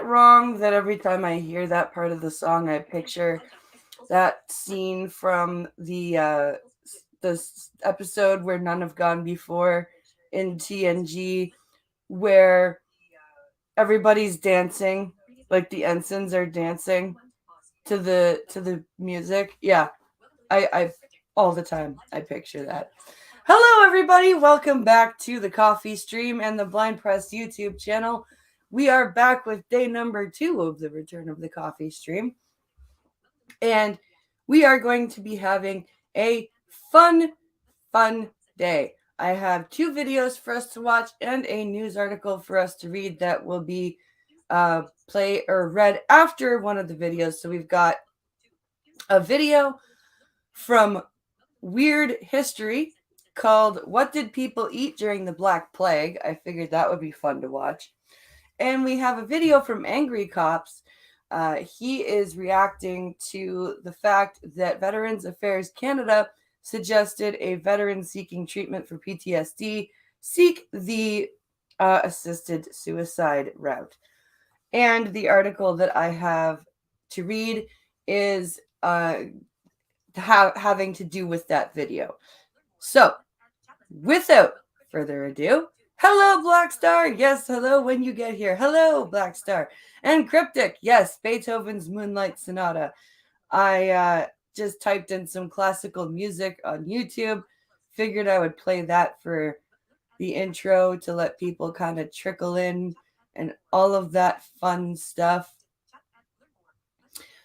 it wrong that every time I hear that part of the song, I picture that scene from the episode where None Have Gone Before in TNG, where everybody's dancing, like the ensigns are dancing to the music. Yeah, I all the time I picture that. Hello, everybody. Welcome back to the Coffee Stream and the Blind Press YouTube channel. We are back with day number 2 of the return of the Coffee Stream. And we are going to be having a fun day. I have 2 videos for us to watch and a news article for us to read that will be play or read after one of the videos. So we've got a video from Weird History called What Did People Eat During the Black Plague? I figured that would be fun to watch. And we have a video from Angry Cops. He is reacting to the fact that Veterans Affairs Canada suggested a veteran seeking treatment for PTSD seek the assisted suicide route. And the article that I have to read is having to do with that video. So, without further ado, hello, Black Star. Yes, hello when you get here. Hello, Black Star. And Cryptic. Yes, Beethoven's Moonlight Sonata. I just typed in some classical music on YouTube. Figured I would play that for the intro to let people kind of trickle in and all of that fun stuff.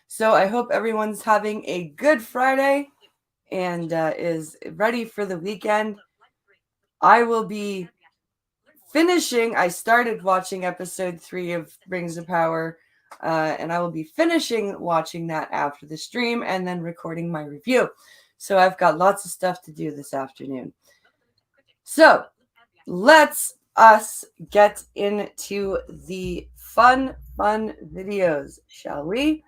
So I hope everyone's having a good Friday and is ready for the weekend. I will be finishing. I started watching episode 3 of Rings of Power, and I will be finishing watching that after the stream and then recording my review. So I've got lots of stuff to do this afternoon. So let's us get into the fun videos, shall we?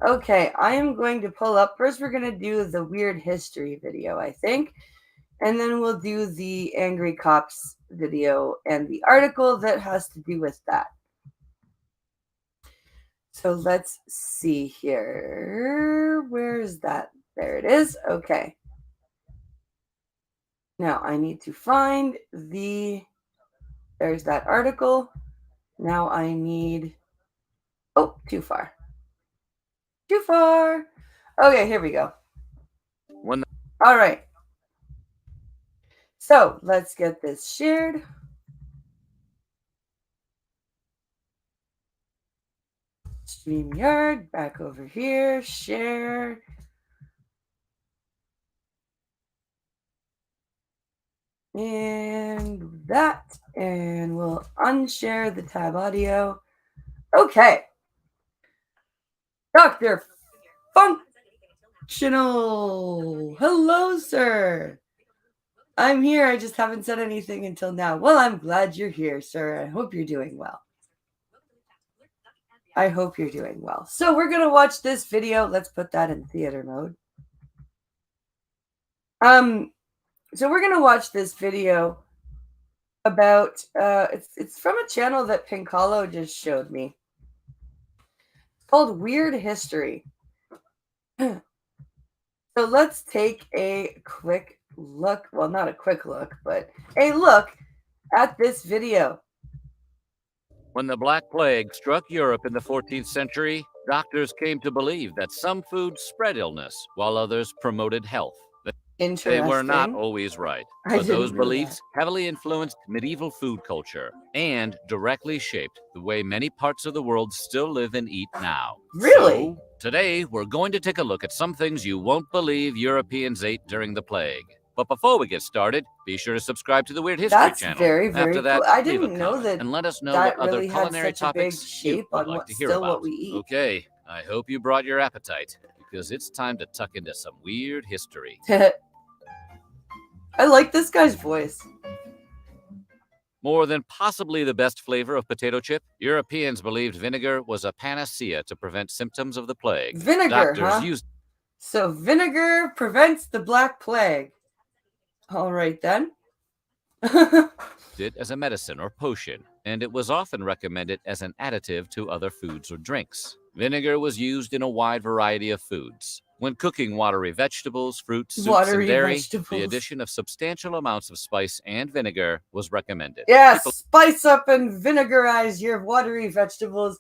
Okay, I am going to pull up. First, we're going to do the Weird History video, I think. And then we'll do the Angry Cops video and the article that has to do with that. So let's see here. Where is that? There it is. Okay. Now I need to find there's that article. Now I need, oh, too far. Too far. Okay, here we go. All right. So let's get this shared. StreamYard, back over here, share. And that, and we'll unshare the tab audio. Okay. Dr. Functional. Hello, sir. I'm here. I just haven't said anything until now. Well, I'm glad you're here, sir. I hope you're doing well. I hope you're doing well. So we're going to watch this video. Let's put that in theater mode. So we're going to watch this video about, it's from a channel that Pinkalo just showed me. It's called Weird History. So let's take a quick look. Well, not a quick look, but a look at this video. When the Black Plague struck Europe in the 14th century, doctors came to believe that some foods spread illness while others promoted health. They were not always right, but those beliefs heavily influenced medieval food culture and directly shaped the way many parts of the world still live and eat now. Really? So, today, we're going to take a look at some things you won't believe Europeans ate during the plague. But before we get started, be sure to subscribe to the Weird History channel. Very, very After that, cool. I leave didn't a know comment that and let us know that what really other had culinary such a big topics shape you would on like what, to hear still about. what we eat. Okay, I hope you brought your appetite, because it's time to tuck into some weird history. I like this guy's voice. More than possibly the best flavor of potato chip, Europeans believed vinegar was a panacea to prevent symptoms of the plague. Vinegar, Doctors huh? used So vinegar prevents the Black Plague. All right, then. it as a medicine or potion. and it was often recommended as an additive to other foods or drinks. Vinegar was used in a wide variety of foods. When cooking watery vegetables, fruits, soups, and dairy, the addition of substantial amounts of spice and vinegar was recommended. Yes, spice up and vinegarize your watery vegetables.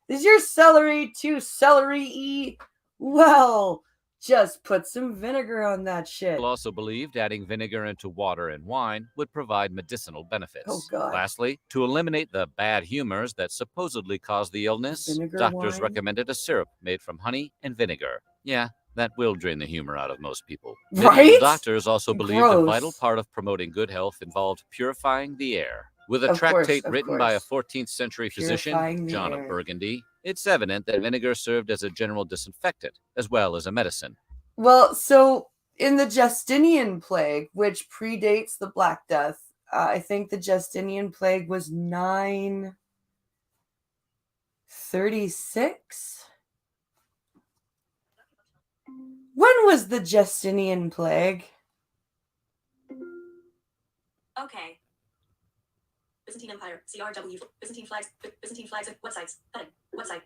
Is your celery too celery-y? Well, just put some vinegar on that shit. People also believed adding vinegar into water and wine would provide medicinal benefits. Oh, God. Lastly, to eliminate the bad humors that supposedly cause the illness, doctors recommended a syrup made from honey and vinegar. Yeah, that will drain the humor out of most people. Right? Medieval doctors also believed a vital part of promoting good health involved purifying the air. With a tractate written by a 14th century physician, John of Burgundy, it's evident that vinegar served as a general disinfectant as well as a medicine. Well, so in the Justinian plague, which predates the Black Death, I think the Justinian plague was 936. When was the Justinian plague? Okay. Byzantine Empire, CRW, Byzantine flags, websites, button, website,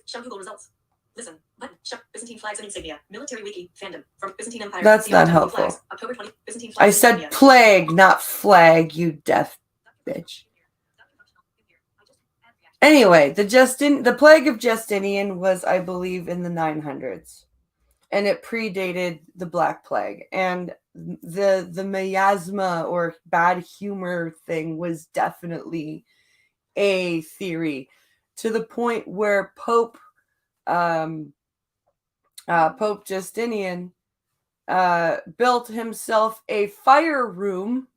show Google results. Listen, button, show Byzantine flags and insignia, military wiki, fandom, from Byzantine Empire. That's not helpful. Flags, October 20, Byzantine flags. I said plague, not flag, you deaf bitch. Anyway, the plague of Justinian was, I believe, in the 900s. And it predated the Black Plague. And the miasma or bad humor thing was definitely a theory, to the point where Pope Justinian built himself a fire room.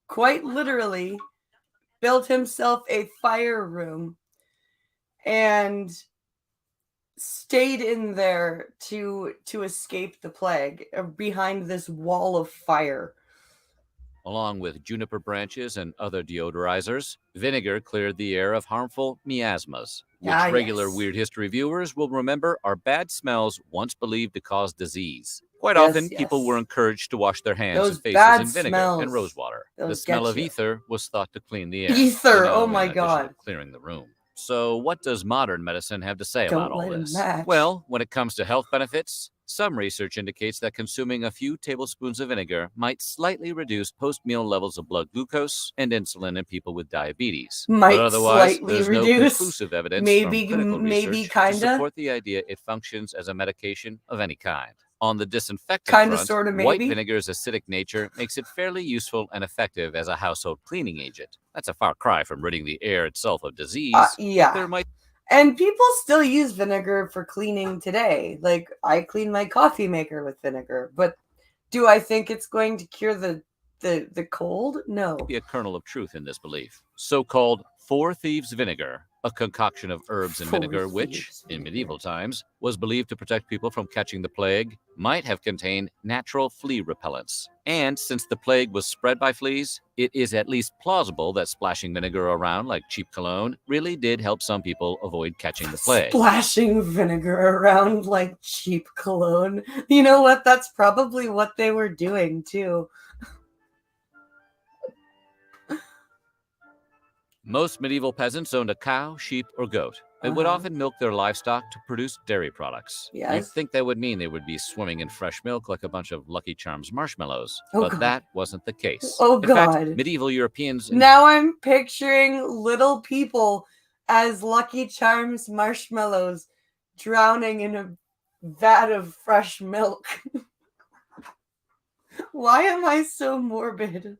Quite literally built himself a fire room and stayed in there to escape the plague behind this wall of fire. Along with juniper branches and other deodorizers, vinegar cleared the air of harmful miasmas, which regular Weird History viewers will remember are bad smells once believed to cause disease. Quite often, people were encouraged to wash their hands and faces in vinegar and rosewater. The smell of ether was thought to clean the air. Ether, oh my God. Clearing the room. So what does modern medicine have to say about all this? Well, when it comes to health benefits, some research indicates that consuming a few tablespoons of vinegar might slightly reduce post-meal levels of blood glucose and insulin in people with diabetes. But otherwise, there's no conclusive evidence from clinical research to support the idea it functions as a medication of any kind. On the disinfectant front, white vinegar's acidic nature makes it fairly useful and effective as a household cleaning agent. That's a far cry from ridding the air itself of disease. And people still use vinegar for cleaning today. Like, I clean my coffee maker with vinegar. But do I think it's going to cure the cold? No. Be a kernel of truth in this belief. So-called Four Thieves vinegar, a concoction of herbs and vinegar which, in medieval times, was believed to protect people from catching the plague, might have contained natural flea repellents. And since the plague was spread by fleas, it is at least plausible that splashing vinegar around like cheap cologne really did help some people avoid catching the plague. Splashing vinegar around like cheap cologne. You know what? That's probably what they were doing, too. Most medieval peasants owned a cow, sheep, or goat. They would often milk their livestock to produce dairy products. You'd think that would mean they would be swimming in fresh milk like a bunch of Lucky Charms marshmallows. But that wasn't the case. In fact, medieval Europeans... Now I'm picturing little people as Lucky Charms marshmallows drowning in a vat of fresh milk. Why am I so morbid?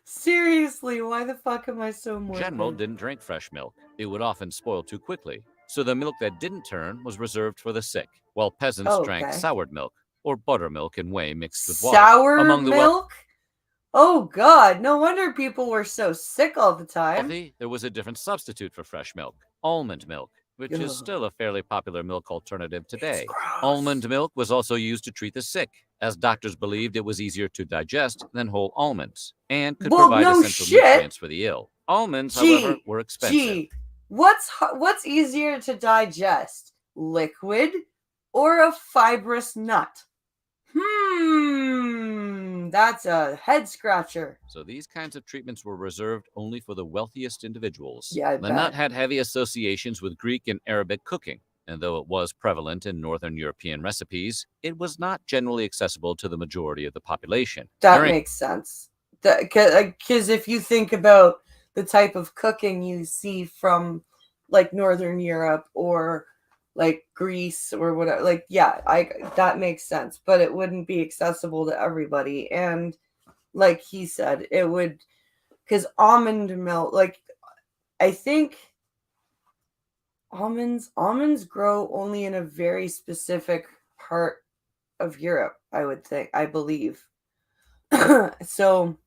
Seriously, why the fuck am I so morbid? General didn't drink fresh milk. It would often spoil too quickly. So the milk that didn't turn was reserved for the sick, while peasants drank soured milk or buttermilk and whey mixed with water. Sour milk? Oh, God. No wonder people were so sick all the time. There was a different substitute for fresh milk, almond milk, which is still a fairly popular milk alternative today. Almond milk was also used to treat the sick, as doctors believed it was easier to digest than whole almonds, and could provide essential nutrients for the ill. Almonds, however, were expensive. What's easier to digest, liquid or a fibrous nut? That's a head scratcher. So these kinds of treatments were reserved only for the wealthiest individuals. Yeah, I the bet. nut had heavy associations with Greek and Arabic cooking, and though it was prevalent in Northern European recipes, it was not generally accessible to the majority of the population. That makes sense. Because if you think about the type of cooking you see from like Northern Europe or like Greece or whatever, like, yeah, that makes sense, but it wouldn't be accessible to everybody. And like he said, it would, because almond milk, like, I think almonds grow only in a very specific part of Europe, I believe. So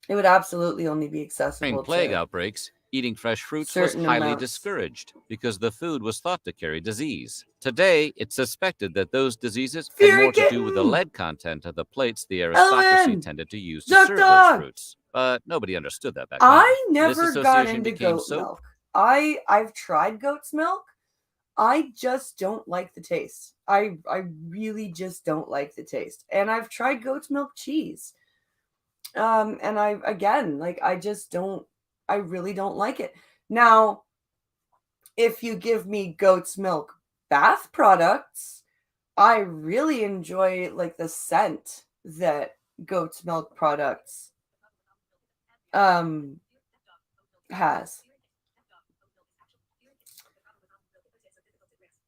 it would absolutely only be accessible During plague outbreaks, eating fresh fruits was highly discouraged because the food was thought to carry disease. Today, it's suspected that those diseases had more to do with the lead content of the plates the aristocracy tended to use to serve those fruits. But nobody understood that back then. I never got into goat milk. I've tried goat's milk. I just don't like the taste. I really just don't like the taste. And I've tried goat's milk cheese. And I really don't like it. Now, if you give me goat's milk bath products, I really enjoy like the scent that goat's milk products has.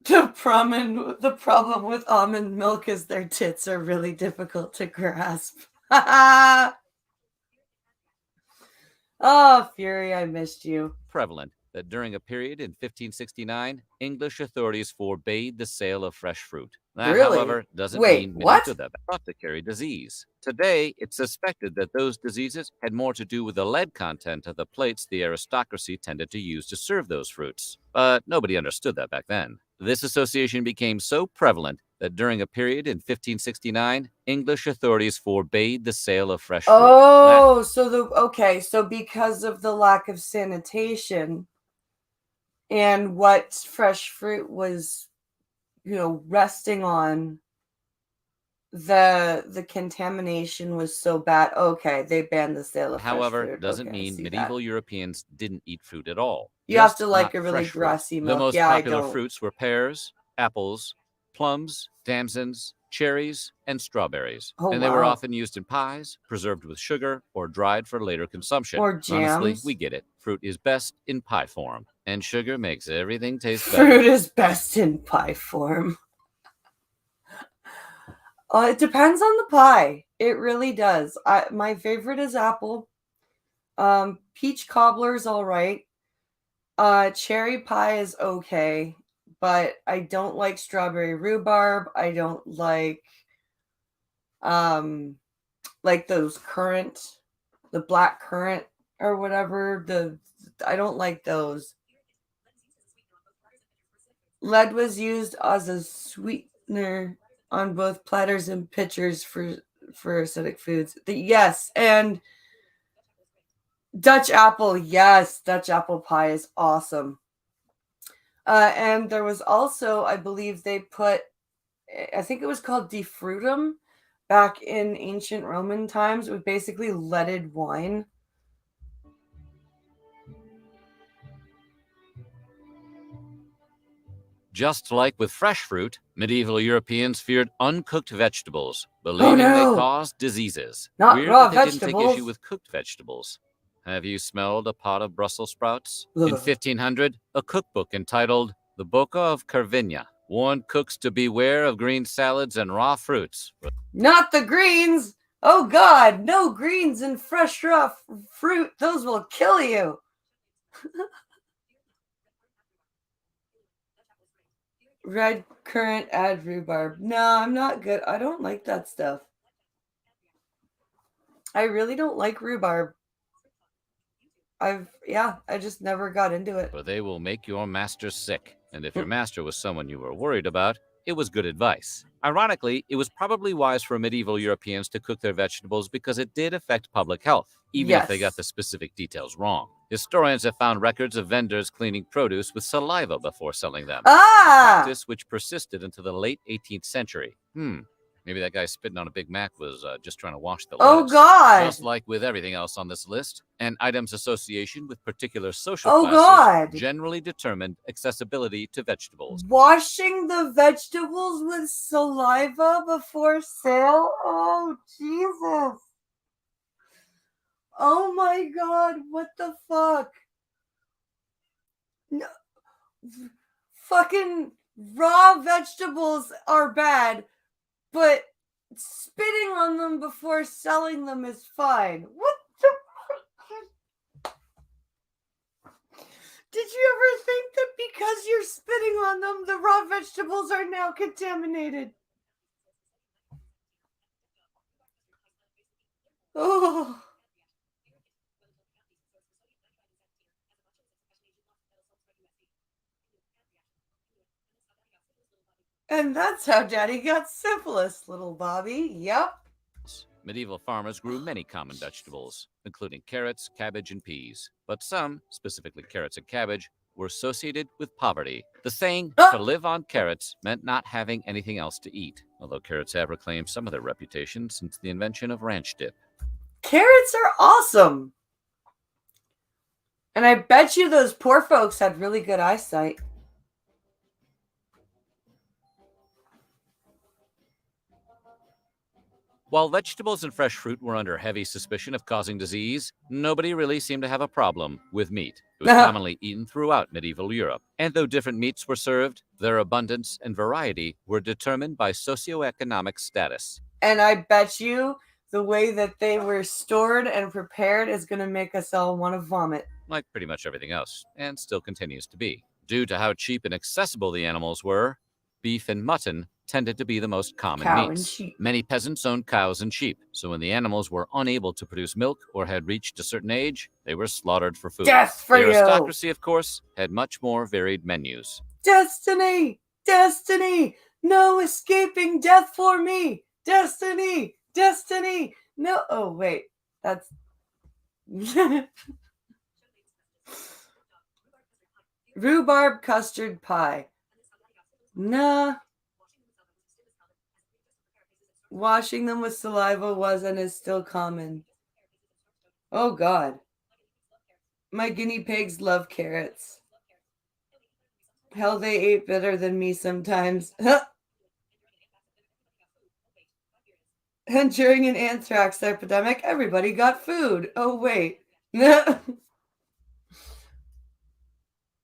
The problem with almond milk is their tits are really difficult to grasp. Oh, Fury, I missed you. Prevalent that during a period in 1569, English authorities forbade the sale of fresh fruit. That, however, doesn't mean many to them thought to carry disease. Today, it's suspected that those diseases had more to do with the lead content of the plates the aristocracy tended to use to serve those fruits. But nobody understood that back then. This association became so prevalent that during a period in 1569, English authorities forbade the sale of fresh fruit. Oh, so because of the lack of sanitation and what fresh fruit was, resting on, the contamination was so bad. Okay, they banned the sale of fresh fruit. However, doesn't mean medieval Europeans didn't eat fruit at all. You have to like a really grassy milk. The most popular fruits were pears, apples, plums, damsons, cherries, and strawberries. And they were often used in pies, preserved with sugar, or dried for later consumption. Or jams. Honestly, we get it. Fruit is best in pie form, and sugar makes everything taste better. Fruit is best in pie form. It depends on the pie. It really does. My favorite is apple. Peach cobbler's all right. Cherry pie is okay, but I don't like strawberry rhubarb. I don't like those the black currant or whatever. I don't like those. Lead was used as a sweetener on both platters and pitchers for acidic foods. Yes, and Dutch apple. Yes, Dutch apple pie is awesome. And there was also, I believe they put, I think it was called defrutum back in ancient Roman times, with basically leaded wine. Just like with fresh fruit, medieval Europeans feared uncooked vegetables, believing they caused diseases. Not Weird raw that they vegetables. didn't take issue with cooked vegetables. Have you smelled a pot of Brussels sprouts? Ugh. In 1500, a cookbook entitled The Boca of Carvinia warned cooks to beware of green salads and raw fruits. Not the greens! Oh God, no greens and fresh raw fruit. Those will kill you. Red currant, add rhubarb. No, I'm not good. I don't like that stuff. I really don't like rhubarb. I just never got into it. For they will make your master sick. And if your master was someone you were worried about, it was good advice. Ironically, it was probably wise for medieval Europeans to cook their vegetables because it did affect public health, even if they got the specific details wrong. Historians have found records of vendors cleaning produce with saliva before selling them. A practice which persisted into the late 18th century. Maybe that guy spitting on a Big Mac was just trying to wash the Oh, lettuce. God. Just like with everything else on this list, an item's association with particular social Oh, classes God. generally determined accessibility to vegetables. Washing the vegetables with saliva before sale? Oh, Jesus. Oh, my God. What the fuck? No. Fucking raw vegetables are bad, but spitting on them before selling them is fine. What the fuck? Did you ever think that because you're spitting on them, the raw vegetables are now contaminated? Oh. And that's how Daddy got syphilis, little Bobby. Yep. Medieval farmers grew many common vegetables, including carrots, cabbage, and peas. But some, specifically carrots and cabbage, were associated with poverty. The saying, to live on carrots, meant not having anything else to eat, although carrots have reclaimed some of their reputation since the invention of ranch dip. Carrots are awesome. And I bet you those poor folks had really good eyesight. While vegetables and fresh fruit were under heavy suspicion of causing disease, nobody really seemed to have a problem with meat. It was commonly eaten throughout medieval Europe. And though different meats were served, their abundance and variety were determined by socioeconomic status. And I bet you the way that they were stored and prepared is going to make us all want to vomit. Like pretty much everything else, and still continues to be. Due to how cheap and accessible the animals were, beef and mutton tended to be the most common Cow meats. and sheep. Many peasants owned cows and sheep, so when the animals were unable to produce milk or had reached a certain age, they were slaughtered for food. Death for the you! aristocracy, of course, had much more varied menus. Destiny! Destiny! No escaping death for me! Destiny! Destiny! No. Oh, wait. That's. Rhubarb custard pie. Nah. Washing them with saliva was and is still common. Oh, God. My guinea pigs love carrots. Hell, they ate better than me sometimes. And during an anthrax epidemic, everybody got food. Oh, wait.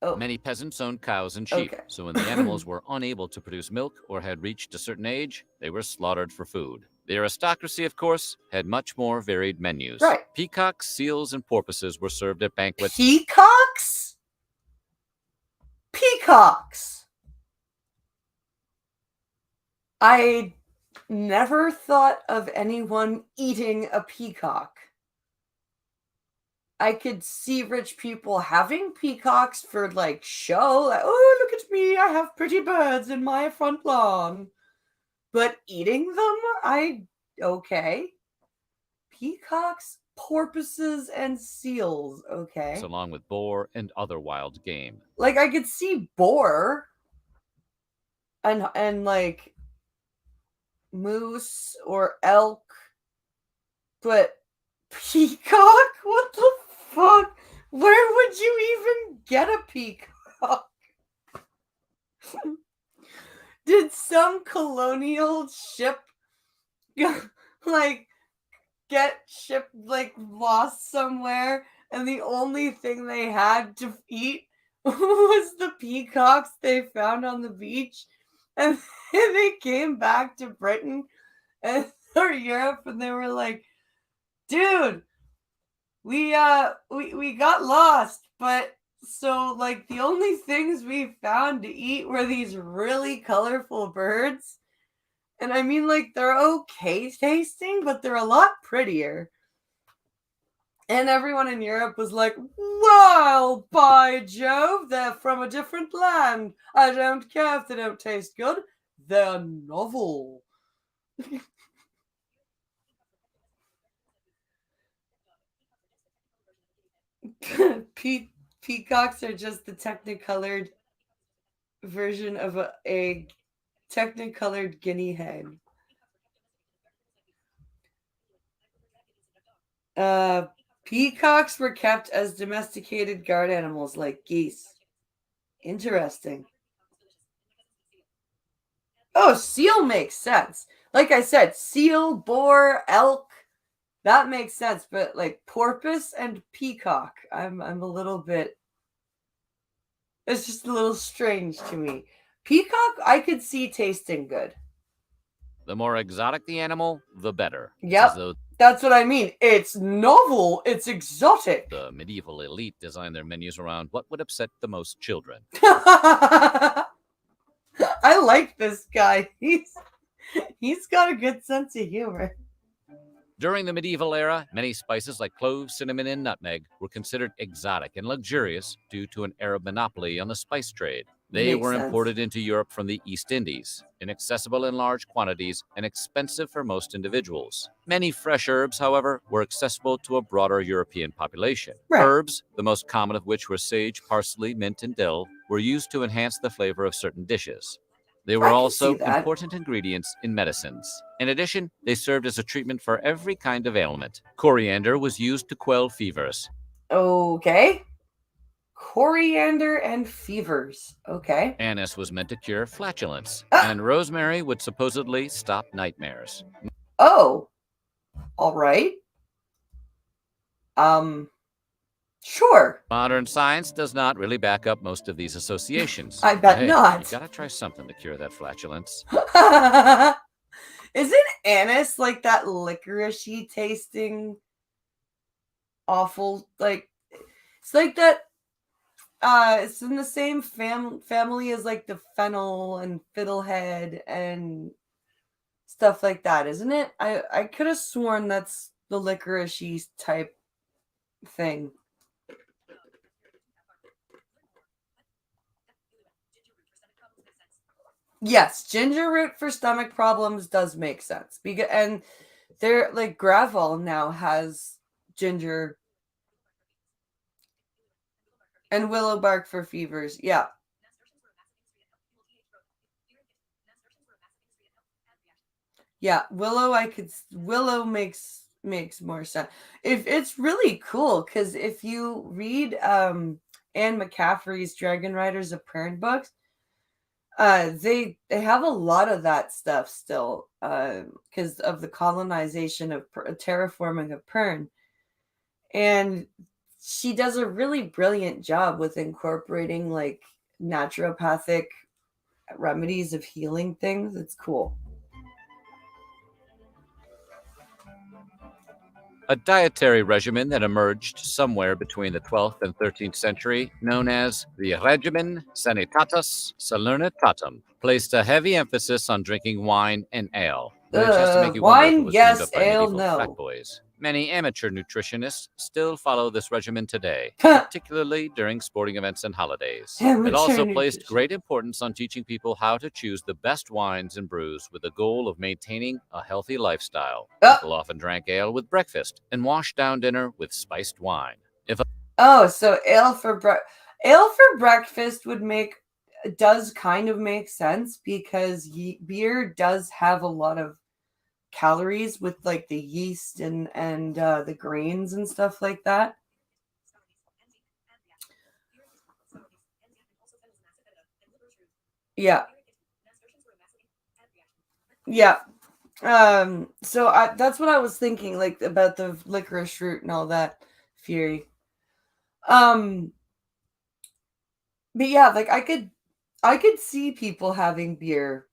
Oh. Many peasants owned cows and sheep, so when the animals were unable to produce milk or had reached a certain age, they were slaughtered for food. The aristocracy, of course, had much more varied menus. Right. Peacocks, seals, and porpoises were served at banquets. Peacocks? Peacocks! I never thought of anyone eating a peacock. I could see rich people having peacocks for like show. Like, oh, look at me, I have pretty birds in my front lawn. But eating them, okay. Peacocks, porpoises, and seals, okay. Along with boar and other wild game. Like, I could see boar and like moose or elk, but peacock? What the fuck? Where would you even get a peacock? Did some colonial ship like get ship like lost somewhere and the only thing they had to eat was the peacocks they found on the beach, and they came back to Britain and or Europe and they were like, dude, we got lost, but so like the only things we found to eat were these really colorful birds. And I mean, like, they're okay tasting, but they're a lot prettier. And everyone in Europe was like, well, by Jove, they're from a different land. I don't care if they don't taste good. They're novel. Peacocks are just the technicolored version of a technicolored guinea hen. Peacocks were kept as domesticated guard animals like geese. Interesting. Oh, seal makes sense. Like I said, seal, boar, elk, that makes sense. But like porpoise and peacock, I'm a little bit. It's just a little strange to me. Peacock, I could see tasting good. The more exotic the animal, the better. Yep, that's what I mean. It's novel. It's exotic. The medieval elite designed their menus around what would upset the most children. I like this guy. He's got a good sense of humor. During the medieval era, many spices like cloves, cinnamon, and nutmeg were considered exotic and luxurious due to an Arab monopoly on the spice trade. They were imported into Europe from the East Indies, inaccessible in large quantities and expensive for most individuals. Many fresh herbs, however, were accessible to a broader European population. Right. Herbs, the most common of which were sage, parsley, mint, and dill, were used to enhance the flavor of certain dishes. They were also important ingredients in medicines. In addition, they served as a treatment for every kind of ailment. Coriander was used to quell fevers. Okay. Coriander and fevers. Okay. Anise was meant to cure flatulence. And rosemary would supposedly stop nightmares. Oh. All right. Sure. Modern science does not really back up most of these associations. I bet not. You gotta try something to cure that flatulence. Isn't anise like that licoricey tasting awful? Like it's like that. It's in the same family as like the fennel and fiddlehead and stuff like that, isn't it? I could have sworn that's the licoricey type thing. Yes, ginger root for stomach problems does make sense. And they're like Gravol now has ginger and willow bark for fevers. Yeah. Yeah, willow makes more sense. If it's really cool because if you read Anne McCaffrey's Dragon Riders of Pern books, they have a lot of that stuff still because of the colonization of terraforming of Pern, and she does a really brilliant job with incorporating like naturopathic remedies of healing things. It's cool. A dietary regimen that emerged somewhere between the 12th and 13th century, known as the Regimen Sanitatis Salernitatum, placed a heavy emphasis on drinking wine and ale, which has to make you wonder if it was yes, dreamed up by ale, medieval no. frat boys. Many amateur nutritionists still follow this regimen today, particularly during sporting events and holidays. It also placed great importance on teaching people how to choose the best wines and brews with the goal of maintaining a healthy lifestyle. People often drank ale with breakfast and washed down dinner with spiced wine. So ale for breakfast does kind of make sense because beer does have a lot of calories with like the yeast and the grains and stuff like that. Yeah. So that's what I was thinking, like about the licorice root and all that fury. But yeah, like I could see people having beer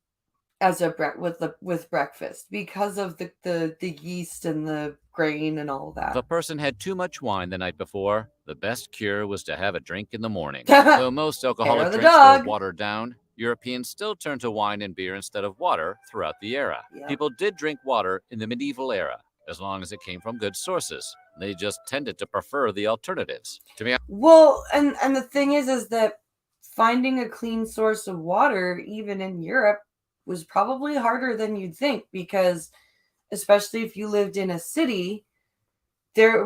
as with breakfast because of the yeast and the grain and all that. If a person had too much wine the night before, the best cure was to have a drink in the morning. Though most alcoholic drinks were watered down, Europeans still turned to wine and beer instead of water throughout the era. Yep. People did drink water in the medieval era, as long as it came from good sources. They just tended to prefer the alternatives. Well, and the thing is that finding a clean source of water, even in Europe, was probably harder than you'd think because, especially if you lived in a city, there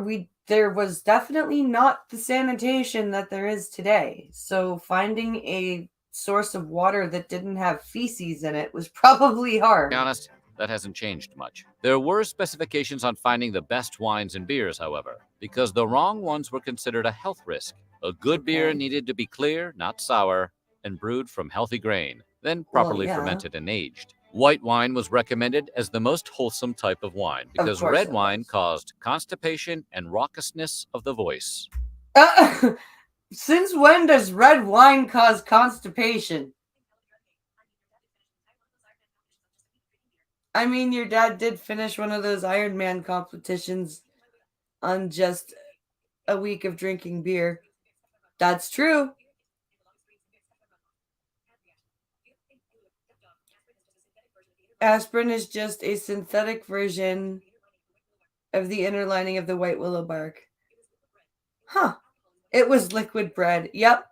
was definitely not the sanitation that there is today. So finding a source of water that didn't have feces in it was probably hard. To be honest, That hasn't changed much. There were specifications on finding the best wines and beers, however, because the wrong ones were considered a health risk. A good beer needed to be clear, not sour, and brewed from healthy grain, then properly fermented and aged. White wine was recommended as the most wholesome type of wine because red wine caused constipation and raucousness of the voice. Since when does red wine cause constipation? I mean, your dad did finish one of those Ironman competitions on just a week of drinking beer. That's true. Aspirin is just a synthetic version of the inner lining of the white willow bark. Huh. It was liquid bread. Yep.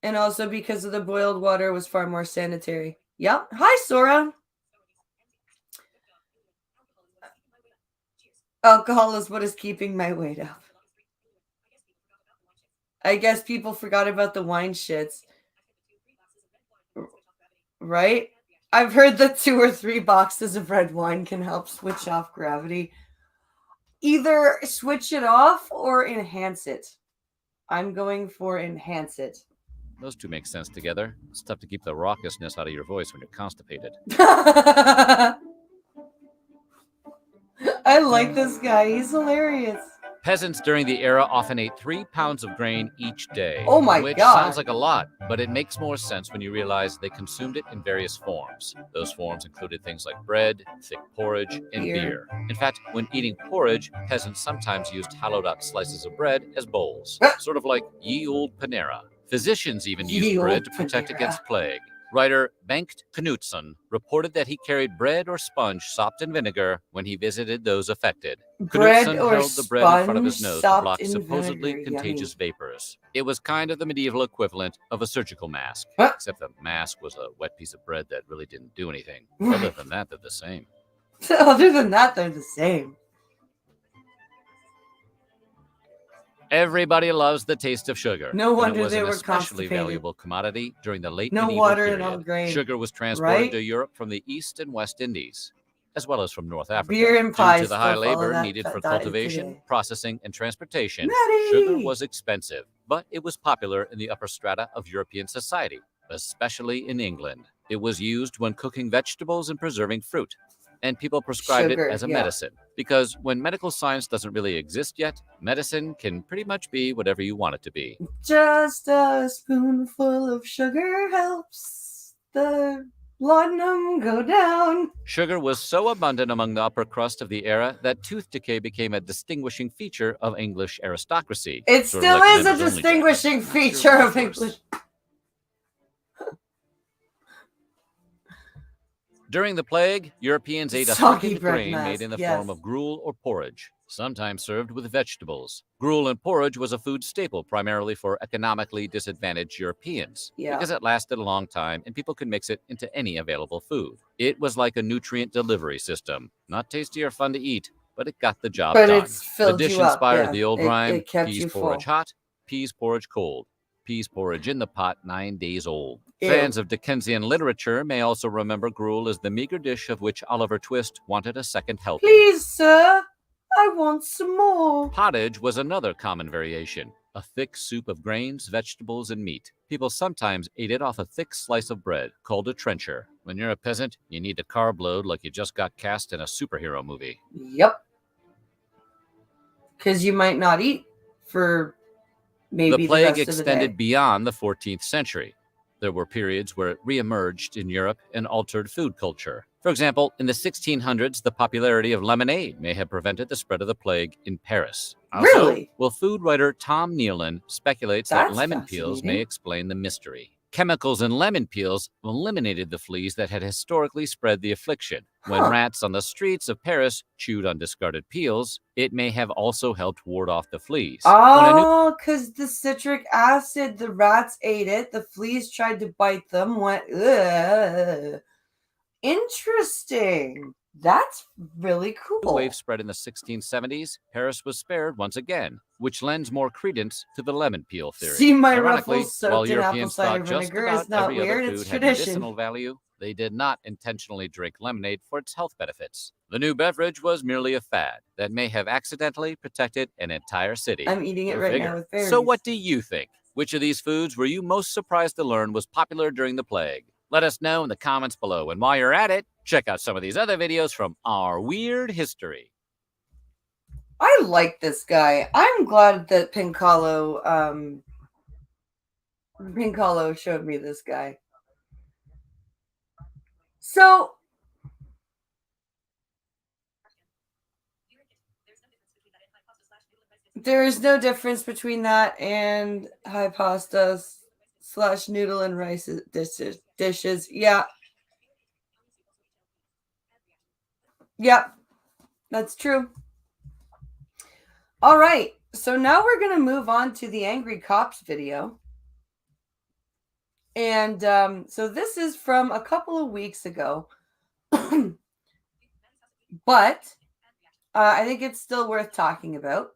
And also because of the boiled water was far more sanitary. Yep. Hi, Sora. Alcohol is what is keeping my weight up. I guess people forgot about the wine shits. Right? I've heard that 2 or 3 boxes of red wine can help switch off gravity. Either switch it off or enhance it. I'm going for enhance it. Those two make sense together. It's tough to keep the raucousness out of your voice when you're constipated. I like this guy. He's hilarious. Peasants during the era often ate 3 pounds of grain each day. Oh my which God. sounds like a lot, but it makes more sense when you realize they consumed it in various forms. Those forms included things like bread, thick porridge, and beer. In fact, when eating porridge, peasants sometimes used hollowed out slices of bread as bowls, sort of like ye old Panera. Physicians even used bread to protect against plague. Writer Bengt Knutson reported that he carried bread or sponge sopped in vinegar when he visited those affected. Knutson held the bread in front of his nose to block supposedly contagious vapors. It was kind of the medieval equivalent of a surgical mask, except the mask was a wet piece of bread that really didn't do anything. Other than that, they're the same. Other than that, they're the same. Everybody loves the taste of sugar. No wonder it was they an were especially valuable valuable commodity during the late No medieval water period. and all grain. Sugar was transported right? to Europe from the East and West Indies, as well as from North Africa. Beer and Due pies to the high stuff, all of labor that needed for died cultivation, today. processing, and transportation, Maddie! sugar was expensive, but it was popular in the upper strata of European society, especially in England. It was used when cooking vegetables and preserving fruit, and people prescribed Sugar, it as a yeah. medicine. Because when medical science doesn't really exist yet, medicine can pretty much be whatever you want it to be. Just a spoonful of sugar helps the laudanum go down. Sugar was so abundant among the upper crust of the era that tooth decay became a distinguishing feature of English aristocracy. It Sort still of like is a members only distinguishing jackets. Not sure feature which of is worse. English. During the plague, Europeans ate a Soggy thickened bread grain mask, made in the yes. form of gruel or porridge, sometimes served with vegetables. Gruel and porridge was a food staple primarily for economically disadvantaged Europeans because it lasted a long time and people could mix it into any available food. It was like a nutrient delivery system. Not tasty or fun to eat, but it got the job But done. it's filled the dish you up, inspired yeah. the old It rhyme, kept peas you porridge full. hot, peas porridge cold. Peas porridge in the pot 9 days old. Ew. Fans of Dickensian literature may also remember gruel as the meager dish of which Oliver Twist wanted a second helping. Please, sir, I want some more. Pottage was another common variation, a thick soup of grains, vegetables, and meat. People sometimes ate it off a thick slice of bread, called a trencher. When you're a peasant, you need a carb load like you just got cast in a superhero movie. Yep. Because you might not eat for maybe the plague rest of the extended day. beyond the 14th century. There were periods where it reemerged in Europe and altered food culture. For example, in the 1600s, the popularity of lemonade may have prevented the spread of the plague in Paris. Also, Really? well, food writer Tom Nealon speculates that That's lemon peels may fascinating. explain the mystery. Chemicals in lemon peels eliminated the fleas that had historically spread the affliction. When rats on the streets of Paris chewed on discarded peels, it may have also helped ward off the fleas. Oh, because the citric acid, the rats ate it, the fleas tried to bite them, went, ugh. Interesting. That's really cool. Wave spread in the 1670s, Paris was spared once again, which lends more credence to the lemon peel theory. See my Ironically, ruffles soaked while in apple Europeans cider thought just vinegar about is not every weird, other it's food had tradition. medicinal value, They did not intentionally drink lemonade for its health benefits. The new beverage was merely a fad that may have accidentally protected an entire city. I'm eating it Go right figure. now with berries. So what do you think? Which of these foods were you most surprised to learn was popular during the plague? Let us know in the comments below. And while you're at it, check out some of these other videos from our weird history. I like this guy. I'm glad that Pincalo showed me this guy. So there is no difference between that and high pasta / noodle and rice dishes. Yeah. Yep. That's true. All right. So now we're going to move on to the Angry Cops video. And so this is from a couple of weeks ago. But I think it's still worth talking about.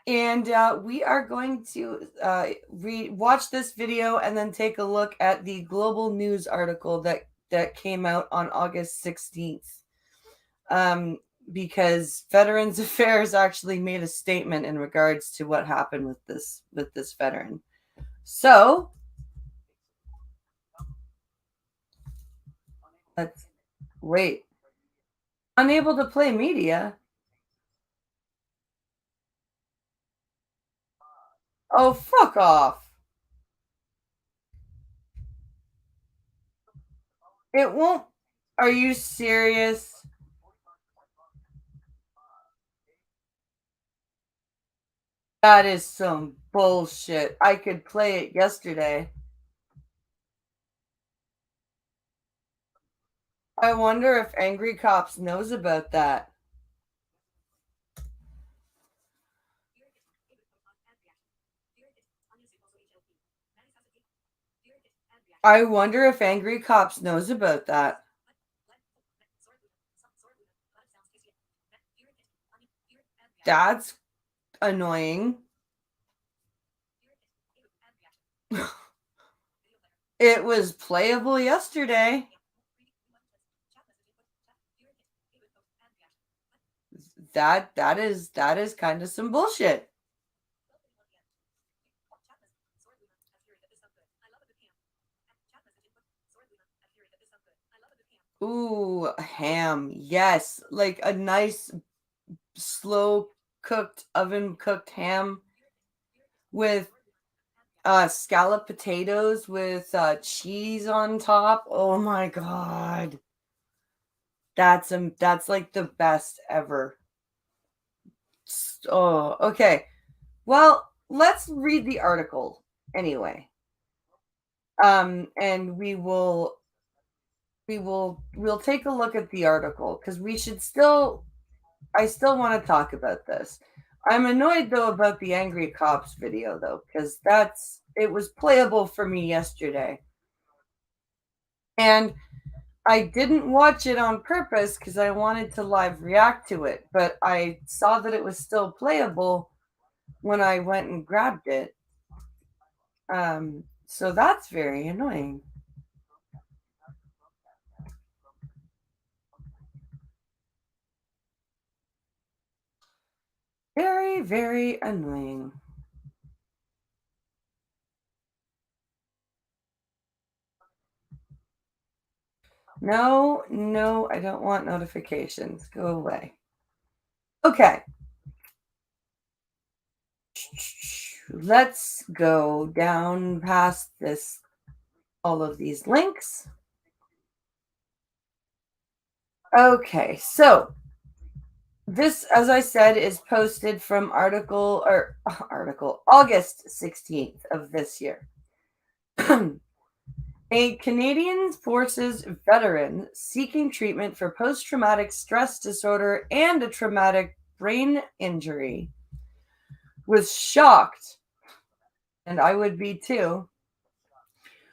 And we are going to watch this video and then take a look at the Global News article that came out on August 16th. Because Veterans Affairs actually made a statement in regards to what happened with this veteran. So let's wait. Unable to play media. Oh, fuck off. It won't. Are you serious? That is some bullshit. I could play it yesterday. I wonder if Angry Cops knows about that. I wonder if Angry Cops knows about that. That's annoying. It was playable yesterday. That is kind of some bullshit. Ooh, ham. Yes, like a nice slow cooked, oven cooked ham with scallop potatoes with cheese on top. Oh my god. That's like the best ever. Oh, okay. Well, let's read the article anyway. And we'll take a look at the article because I still want to talk about this. I'm annoyed though about the Angry Cops video though, because it was playable for me yesterday. And I didn't watch it on purpose because I wanted to live react to it, but I saw that it was still playable when I went and grabbed it. So that's very annoying. Very, very annoying. No, I don't want notifications. Go away. Okay. Let's go down past all of these links. Okay, so this, as I said, is posted from article August 16th of this year. A Canadian Forces veteran seeking treatment for post-traumatic stress disorder and a traumatic brain injury was shocked, and I would be too,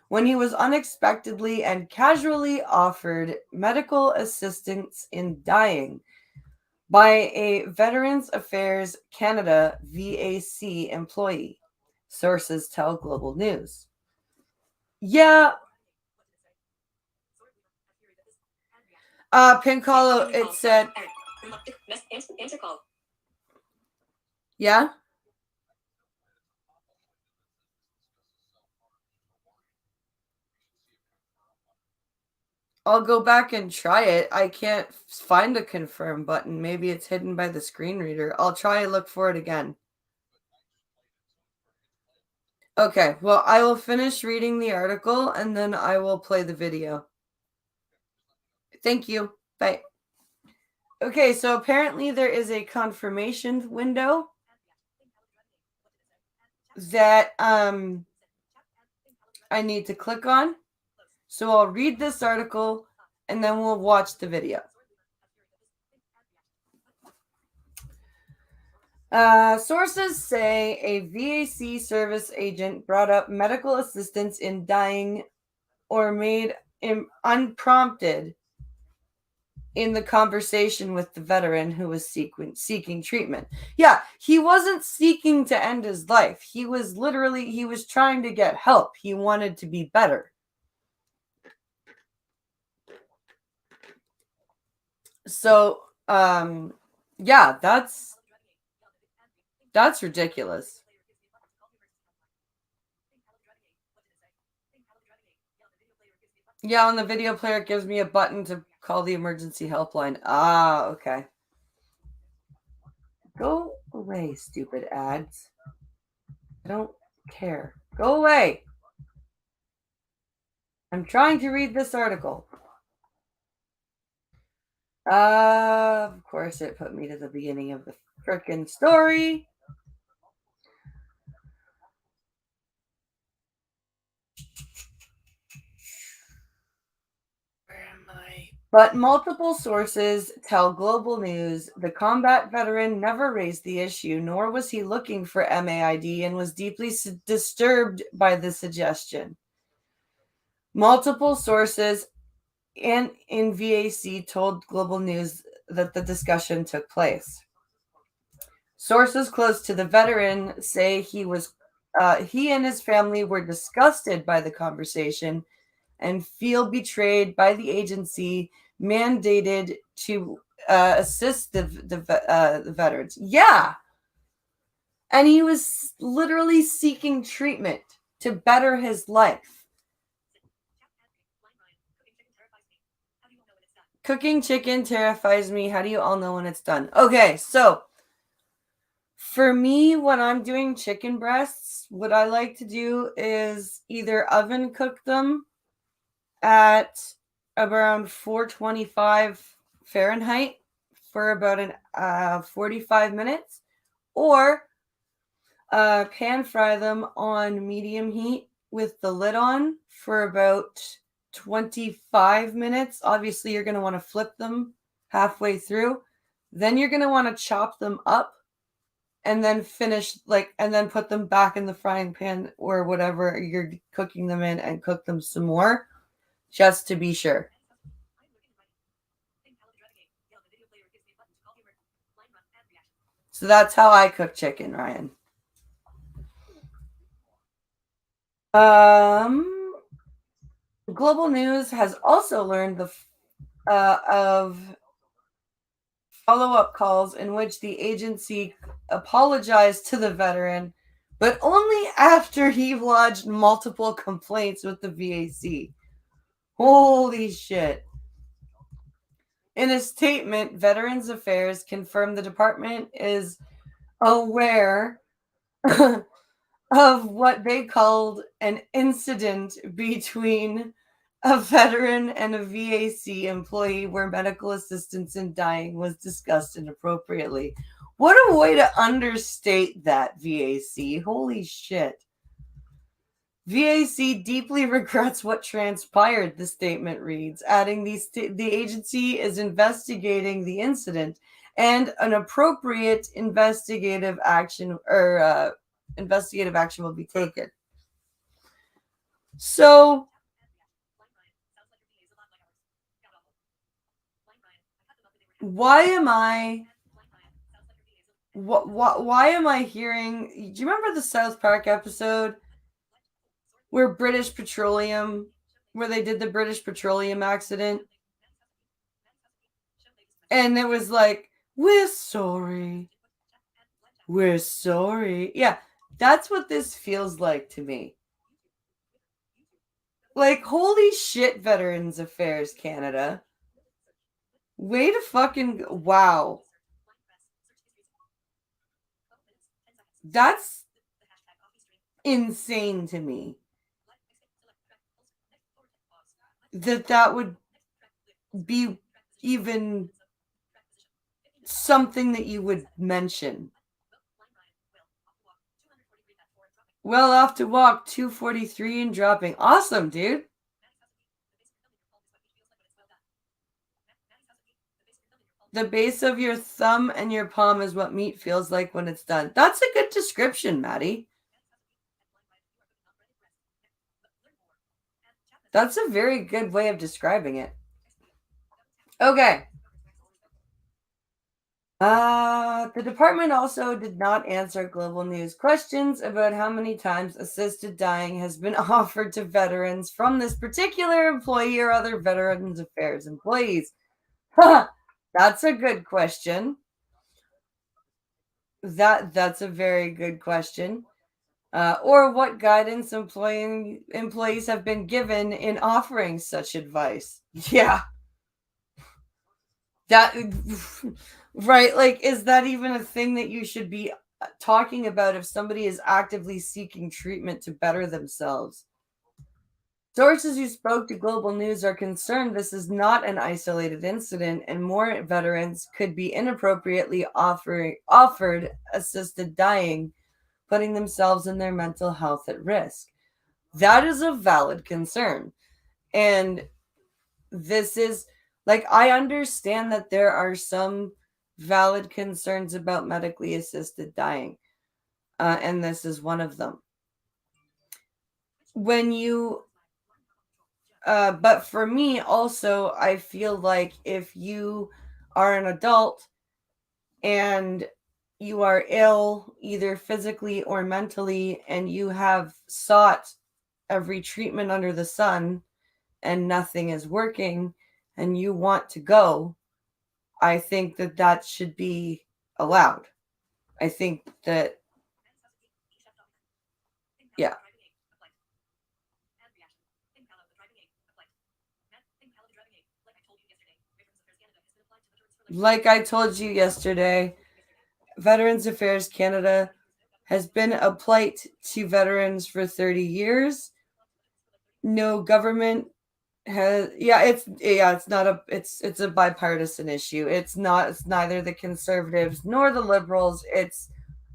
when he was unexpectedly and casually offered medical assistance in dying by a Veterans Affairs Canada VAC employee, sources tell Global News. Yeah, Pink Hollow, it said... Answer call. Yeah? I'll go back and try it. I can't find a confirm button. Maybe it's hidden by the screen reader. I'll try and look for it again. Okay, well, I will finish reading the article and then I will play the video. Thank you. Bye. Okay, so apparently there is a confirmation window that I need to click on. So I'll read this article and then we'll watch the video. Sources say a VAC service agent brought up medical assistance in dying or made unprompted in the conversation with the veteran who was seeking treatment. Yeah, he wasn't seeking to end his life. He was trying to get help. He wanted to be better. So, yeah, that's ridiculous. Yeah, on the video player, it gives me a button to call the emergency helpline. Ah, okay. Go away, stupid ads. I don't care. Go away. I'm trying to read this article. Of course, it put me to the beginning of the frickin' story. Where am I? But multiple sources tell Global News the combat veteran never raised the issue, nor was he looking for MAID and was deeply disturbed by the suggestion. Multiple sources and in VAC told Global News that the discussion took place. Sources close to the veteran say he and his family were disgusted by the conversation and feel betrayed by the agency mandated to assist the veterans. Yeah. And he was literally seeking treatment to better his life. Cooking chicken terrifies me. How do you all know when it's done? Okay, so for me, when I'm doing chicken breasts, what I like to do is either oven cook them at around 425 Fahrenheit for about 45 minutes, or pan fry them on medium heat with the lid on for about 25 minutes. Obviously, you're going to want to flip them halfway through. Then you're going to want to chop them up and then and then put them back in the frying pan or whatever you're cooking them in and cook them some more, just to be sure. So that's how I cook chicken, Ryan. Global News has also learned of follow-up calls in which the agency apologized to the veteran, but only after he lodged multiple complaints with the VAC. Holy shit. In a statement, Veterans Affairs confirmed the department is aware of what they called an incident between a veteran and a VAC employee where medical assistance in dying was discussed inappropriately. What a way to understate that, VAC. Holy shit. VAC deeply regrets what transpired, the statement reads, adding the agency is investigating the incident and an appropriate investigative action will be taken. So why am I hearing, do you remember the South Park episode where they did the British Petroleum accident? And it was like, we're sorry. We're sorry. Yeah, that's what this feels like to me. Like, holy shit, Veterans Affairs Canada. Way to fucking, wow. That's insane to me. That would be even something that you would mention. Well off to walk 243 and dropping. Awesome, dude. The base of your thumb and your palm is what meat feels like when it's done. That's a good description, Maddie. That's a very good way of describing it. Okay. The department also did not answer Global News questions about how many times assisted dying has been offered to veterans from this particular employee or other Veterans Affairs employees. That's a good question. That's a very good question. Or what guidance employees have been given in offering such advice. Yeah. That right, like, is that even a thing that you should be talking about if somebody is actively seeking treatment to better themselves? Sources who spoke to Global News are concerned this is not an isolated incident and more veterans could be inappropriately offered assisted dying, putting themselves and their mental health at risk. That is a valid concern. And this is, like, I understand that there are some valid concerns about medically assisted dying. And this is one of them. When you but for me also, I feel like if you are an adult and you are ill either physically or mentally and you have sought every treatment under the sun and nothing is working and you want to go, I think that should be allowed. I think that, yeah. Like I told you yesterday, Veterans Affairs Canada has been a plight to veterans for 30 years. No government has, it's a bipartisan issue. It's neither the conservatives nor the liberals. It's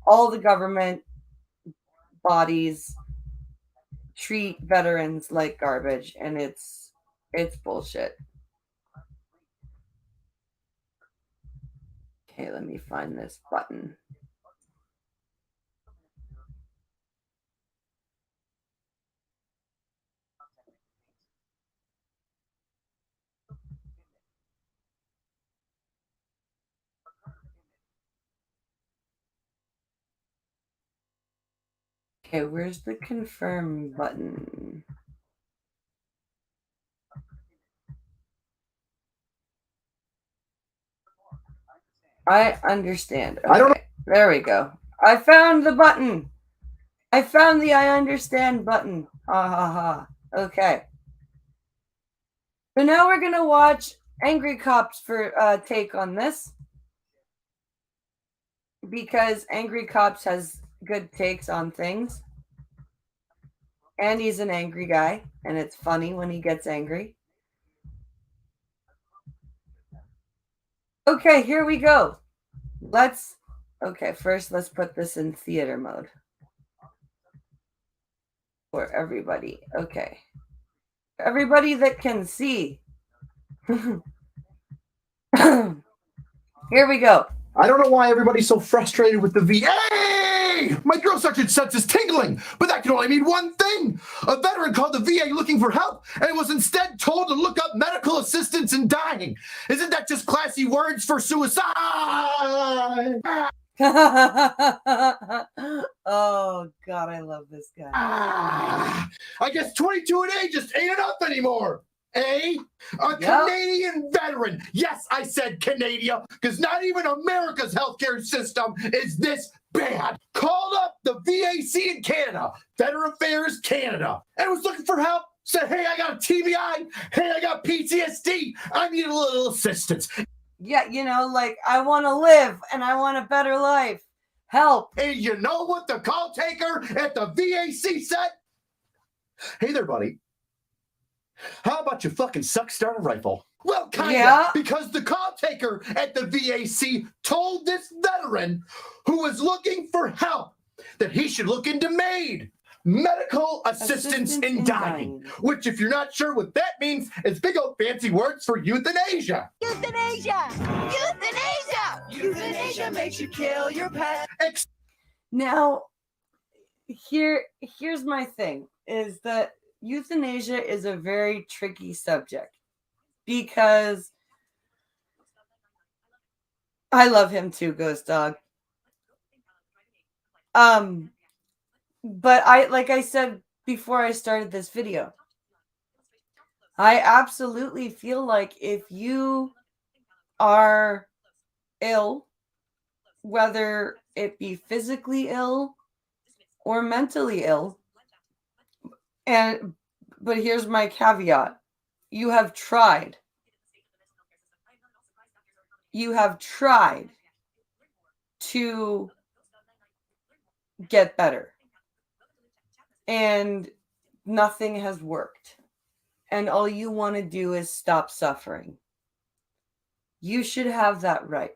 all the government bodies treat veterans like garbage, and it's bullshit. Okay, let me find this button. Okay, where's the confirm button? I understand. Okay, I don't know. There we go. I found the button. I found the I understand button. Ha ha ha. Okay. So now we're gonna watch Angry Cops for take on this, because Angry Cops has good takes on things. And he's an angry guy, and it's funny when he gets angry. Okay, here we go. Okay, first let's put this in theater mode for everybody. Okay. Everybody that can see. Here we go. I don't know why everybody's so frustrated with the VA. My drill sergeant sense is tingling, but that can only mean one thing. A veteran called the VA looking for help and was instead told to look up medical assistance in dying. Isn't that just classy words for suicide? Oh, God, I love this guy. I guess 22 a day just ain't enough anymore. A, Canadian veteran. Yes, I said Canada, because not even America's healthcare system is this bad. Called up the VAC in Canada, Veteran Affairs Canada, and was looking for help. Said, hey, I got a TBI. Hey, I got PTSD. I need a little assistance. Yeah, like, I want to live and I want a better life. Help. And you know what the call taker at the VAC said? Hey there, buddy. How about you fucking suck start a rifle? Well, kinda, because the call taker at the VAC told this veteran who was looking for help that he should look into MAID, medical assistance in dying, which, if you're not sure what that means, is big old fancy words for euthanasia. Euthanasia! Euthanasia! Euthanasia makes you kill your pet. Now, here's my thing, is that euthanasia is a very tricky subject, because I love him too, Ghost Dog. But like I said before I started this video, I absolutely feel like if you are ill, whether it be physically ill or mentally ill, but here's my caveat. You have tried. You have tried to get better. And nothing has worked. And all you want to do is stop suffering. You should have that right.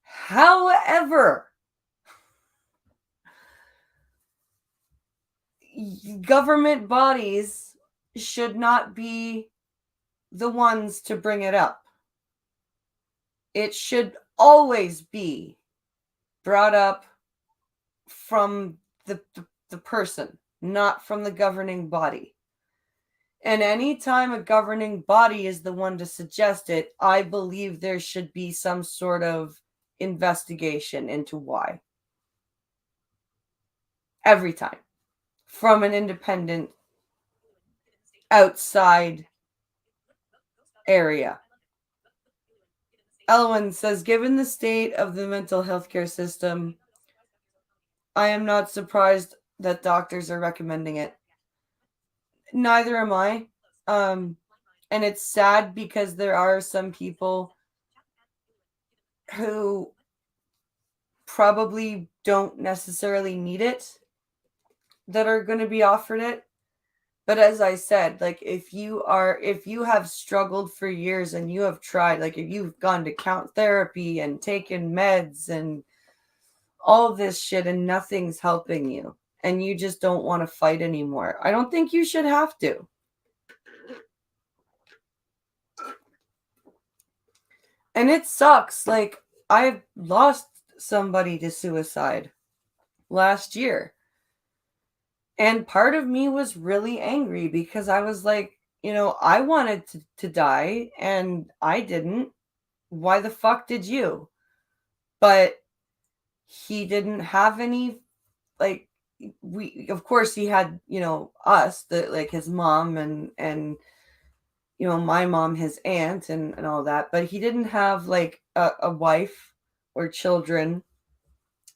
However, government bodies should not be the ones to bring it up. It should always be brought up from the person, not from the governing body. And anytime a governing body is the one to suggest it, I believe there should be some sort of investigation into why. Every time. From an independent, outside area. Elwin says, given the state of the mental health care system, I am not surprised that doctors are recommending it. Neither am I. And it's sad because there are some people who probably don't necessarily need it that are going to be offered it. But as I said, like, if you have struggled for years and you have tried, like if you've gone to count therapy and taken meds and all this shit and nothing's helping you, and you just don't want to fight anymore, I don't think you should have to. And it sucks. Like, I lost somebody to suicide last year. And part of me was really angry because I was like, I wanted to die and I didn't. Why the fuck did you? But he didn't have any, like, of course he had, us, like his mom and my mom, his aunt and all that, but he didn't have like a wife or children.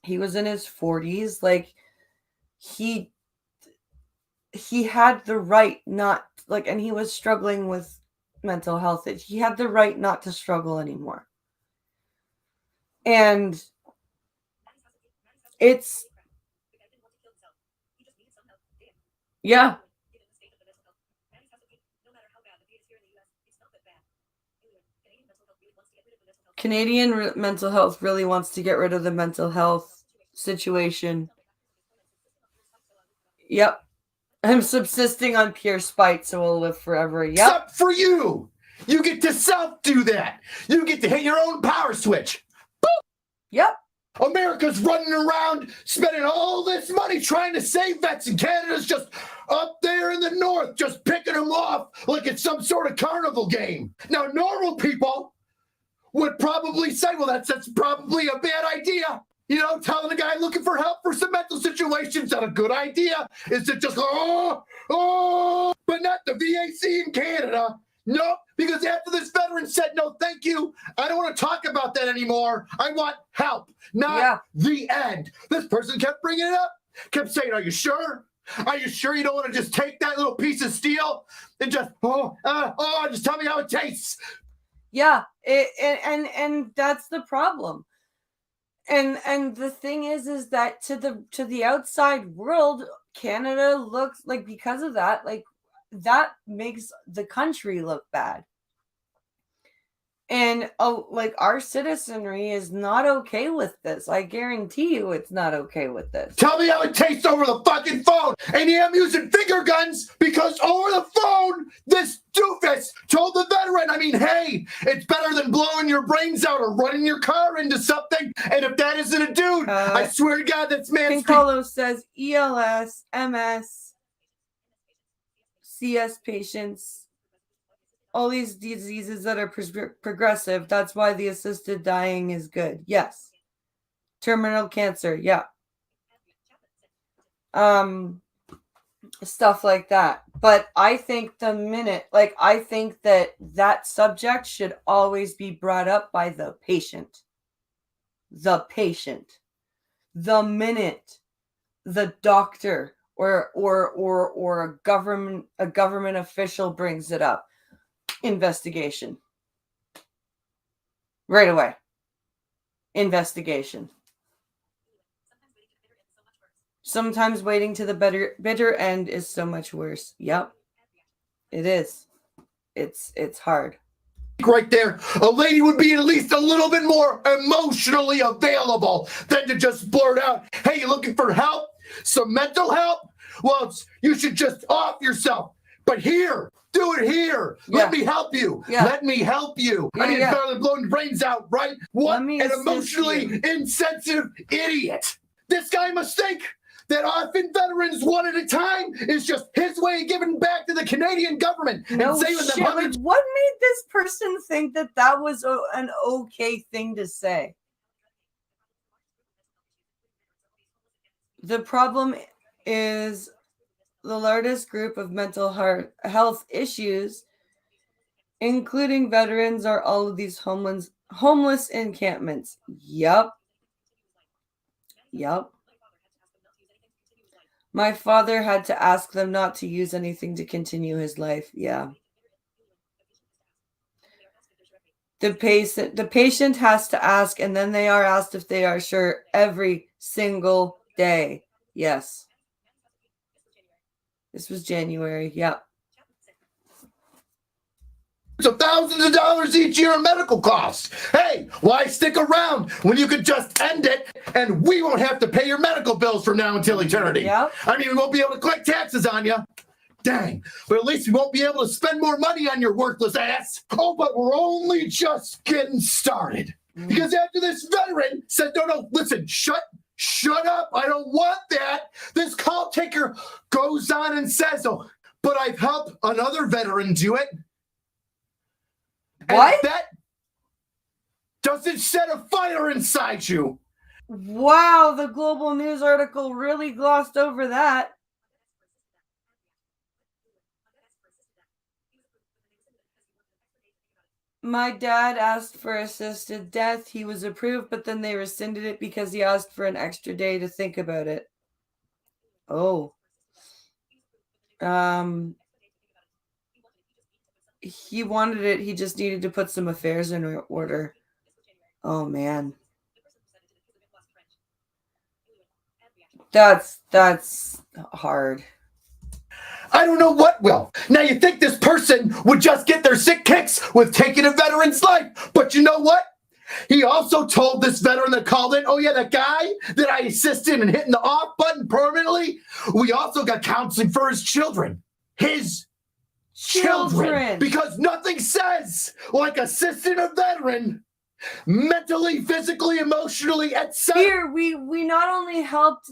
He was in his 40s. Like, he had the right not, like, and he was struggling with mental health. He had the right not to struggle anymore. And it's, yeah. Canadian mental health really wants to get rid of the mental health situation. Yep. I'm subsisting on pure spite, so I'll live forever. Yep. Except for you. You get to self-do that. You get to hit your own power switch. Boop. Yep. America's running around spending all this money trying to save vets, and Canada's just up there in the north, just picking them off like it's some sort of carnival game. Now, normal people would probably say, well, that's probably a bad idea. Telling a guy looking for help for some mental situations that a good idea is to just go, but not the VAC in Canada. Nope, because after this veteran said, no, thank you, I don't want to talk about that anymore. I want help, not the end. This person kept bringing it up, kept saying, are you sure? Are you sure you don't want to just take that little piece of steel and just, just tell me how it tastes? Yeah, and that's the problem. And the thing is that to the outside world, Canada looks like, because of that, like that makes the country look bad. And like our citizenry is not okay with this. I guarantee you it's not okay with this. Tell me how it tastes over the fucking phone. And yeah, I'm using finger guns because over the phone, this doofus told the veteran, hey, it's better than blowing your brains out or running your car into something. And if that isn't a dude, I swear to God, that's man. Pincolo says ELS, MS, CS patients, all these diseases that are progressive. That's why the assisted dying is good. Yes. Terminal cancer. Yeah. Stuff like that. But I think I think that subject should always be brought up by the patient. The patient. The minute the doctor or a government official brings it up, investigation. Right away. Investigation. Sometimes waiting to the bitter end is so much worse. Yep. It is. It's hard. Right there, a lady would be at least a little bit more emotionally available than to just blurt out, hey, you looking for help? Some mental help? Well, you should just off yourself. But here, do it here. Yeah. Let me help you. Yeah. Let me help you. Yeah, it's better than blowing your brains out, right? What an emotionally insensitive idiot. This guy must think that orphan veterans one at a time is just his way of giving back to the Canadian government. No and saving shit. Them. Like, what made this person think that was an okay thing to say? The problem is the largest group of mental health issues, including veterans, are all of these homeless encampments. Yup. My father had to ask them not to use anything to continue his life. Yeah. The patient has to ask, and then they are asked if they are sure every single day. Yes. This was January. Yep. So thousands of dollars each year in medical costs. Hey, why stick around when you could just end it and we won't have to pay your medical bills from now until eternity? Yep. We won't be able to collect taxes on you. Dang. But at least we won't be able to spend more money on your worthless ass. Oh, but we're only just getting started. Because after this veteran said, no, listen, shut up. I don't want that. This call taker goes on and says, but I've helped another veteran do it. What? And that doesn't set a fire inside you. Wow, the Global News article really glossed over that. My dad asked for assisted death. He was approved, but then they rescinded it because he asked for an extra day to think about it. Oh. He wanted it. He just needed to put some affairs in order. Oh, man. That's hard. I don't know what will. Now, you think this person would just get their sick kicks with taking a veteran's life. But you know what? He also told this veteran that called in, oh, yeah, that guy that I assisted in hitting the off button permanently, we also got counseling for his children. His children. Because nothing says like assisting a veteran mentally, physically, emotionally, etc. Here, we not only helped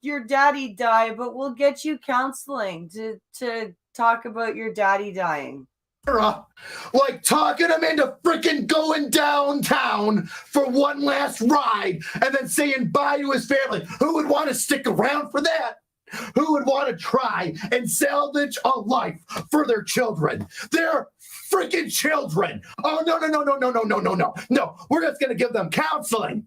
your daddy die, but we'll get you counseling to talk about your daddy dying. Like talking him into freaking going downtown for one last ride and then saying bye to his family. Who would want to stick around for that? who would want to try and salvage a life for their children. Their freaking children. Oh, no. We're just going to give them counseling.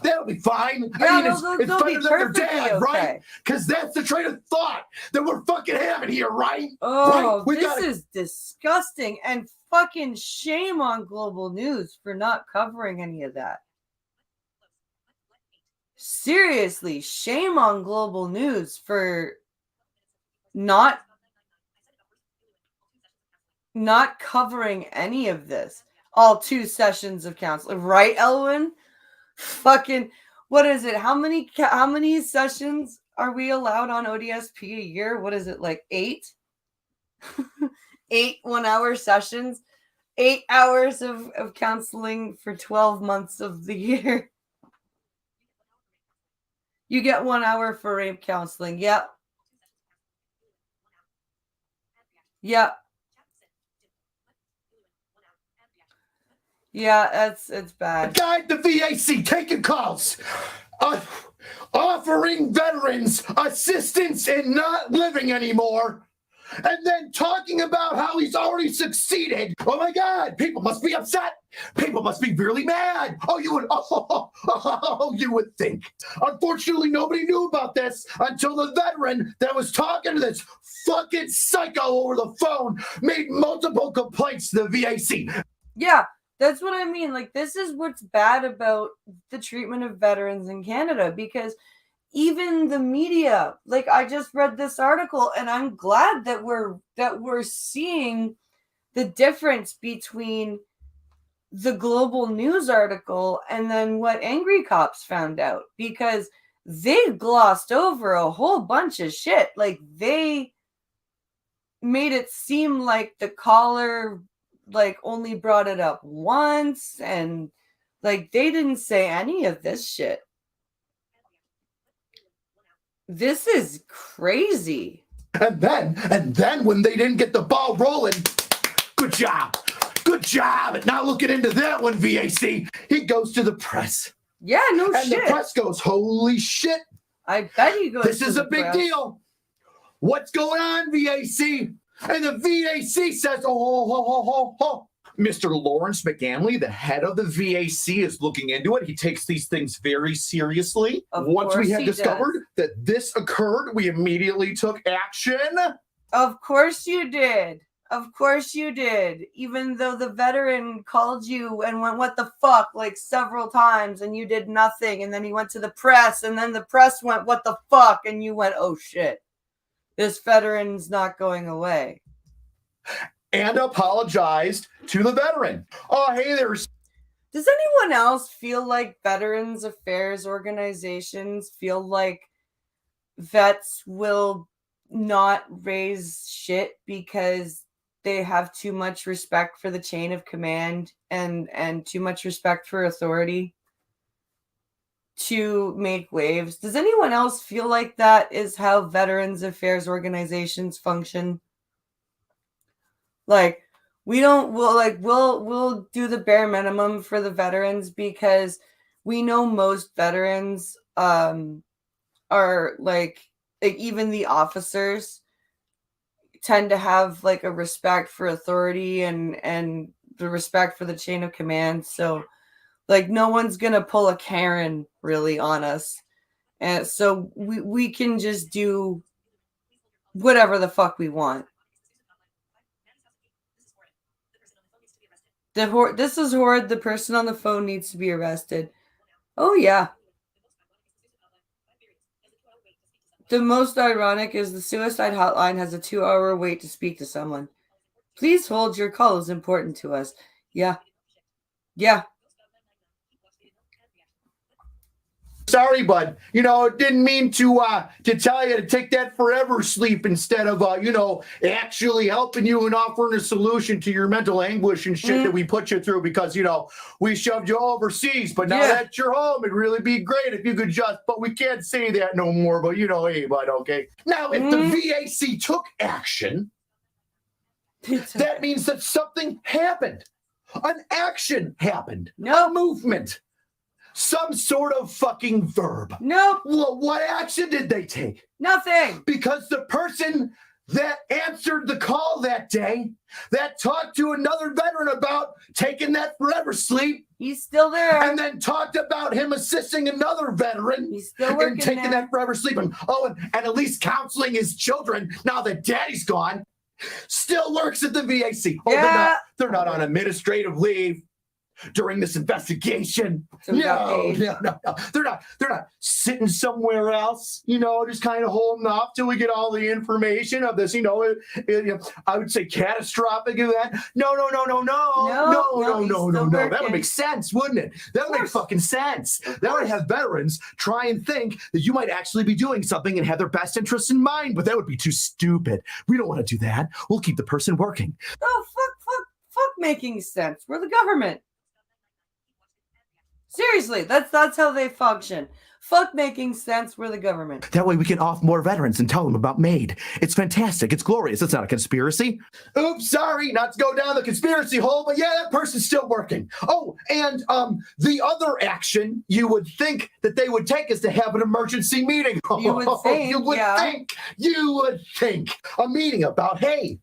That'll be fine. Yeah, I mean, it's better than their dad, okay. right? Because that's the train of thought that we're fucking having here, right? Oh, right? This is disgusting. And fucking shame on Global News for not covering any of that. Seriously, shame on Global News for not covering any of this. All 2 sessions of counseling. Right, Elwin? Fucking, what is it? How many sessions are we allowed on ODSP a year? What is it, like 8? 8 1-hour sessions? 8 hours of counseling for 12 months of the year. You get 1 hour for rape counseling. Yep. Yep. Yeah, it's bad. Guide the VAC taking calls, offering veterans assistance in not living anymore, and then talking about how he's already succeeded. Oh my God, people must be upset. People must be really mad. You would think. Unfortunately, nobody knew about this until the veteran that was talking to this fucking psycho over the phone made multiple complaints to the VAC. Yeah. That's what I mean. Like, this is what's bad about the treatment of veterans in Canada, because even the media, like, I just read this article and I'm glad that we're seeing the difference between the Global News article and then what Angry Cops found out, because they glossed over a whole bunch of shit. Like, they made it seem like the caller only brought it up once, and they didn't say any of this shit. This is crazy. And then when they didn't get the ball rolling, good job at not looking into that one, VAC. He goes to the press. Yeah, no and shit. And the press goes, holy shit. I bet he goes. This is a big deal. What's going on, VAC? And the VAC says, Mr. Lawrence McGanley, the head of the VAC, is looking into it. He takes these things very seriously. Once we had discovered that this occurred, we immediately took action. Of course you did. Of course you did. Even though the veteran called you and went, what the fuck, several times, and you did nothing. And then he went to the press, and then the press went, what the fuck? And you went, oh shit. This veteran's not going away. And apologized to the veteran. Oh, hey, there's... Does anyone else feel like Veterans Affairs organizations feel like vets will not raise shit because they have too much respect for the chain of command and too much respect for authority to make waves? Does anyone else feel like that is how Veterans Affairs organizations function? We'll do the bare minimum for the veterans because we know most veterans are even the officers tend to have a respect for authority and the respect for the chain of command. So no one's gonna pull a Karen really on us, and so we can just do whatever the fuck we want. This is horrid. The person on the phone needs to be arrested. Oh yeah. The most ironic is the suicide hotline has a 2-hour wait to speak to someone. Please hold. Your call is important to us. Yeah. Sorry, bud. Didn't mean to tell you to take that forever sleep instead of, actually helping you and offering a solution to your mental anguish and shit that we put you through because, we shoved you overseas. But now that you're home, it'd really be great if you could but we can't say that no more. But, hey, bud, okay. Now, if the VAC took action, that means that something happened. An action happened. No movement. some sort of fucking verb. Nope. Well, what action did they take? Nothing. Because the person that answered the call that day, that talked to another veteran about taking that forever sleep, he's still there. and then talked about him assisting another veteran he's still working in taking there. that forever sleep, and and at least counseling his children now that daddy's gone, still works at the VAC. Yeah. They're not on administrative leave during this investigation. So No. They're not sitting somewhere else, just kind of holding off till we get all the information of this, I would say catastrophic event. No. That would make sense, wouldn't it? That would make fucking sense. That would have veterans try and think that you might actually be doing something and have their best interests in mind, but that would be too stupid. We don't want to do that. We'll keep the person working. Oh, fuck making sense. We're the government. Seriously, that's how they function. Fuck making sense. We're the government. That way we can off more veterans and tell them about MAID. It's fantastic. It's glorious. It's not a conspiracy. Oops, sorry, not to go down the conspiracy hole, but yeah, that person's still working. Oh, and the other action you would think that they would take is to have an emergency meeting. You would think, You would think. A meeting about, hey,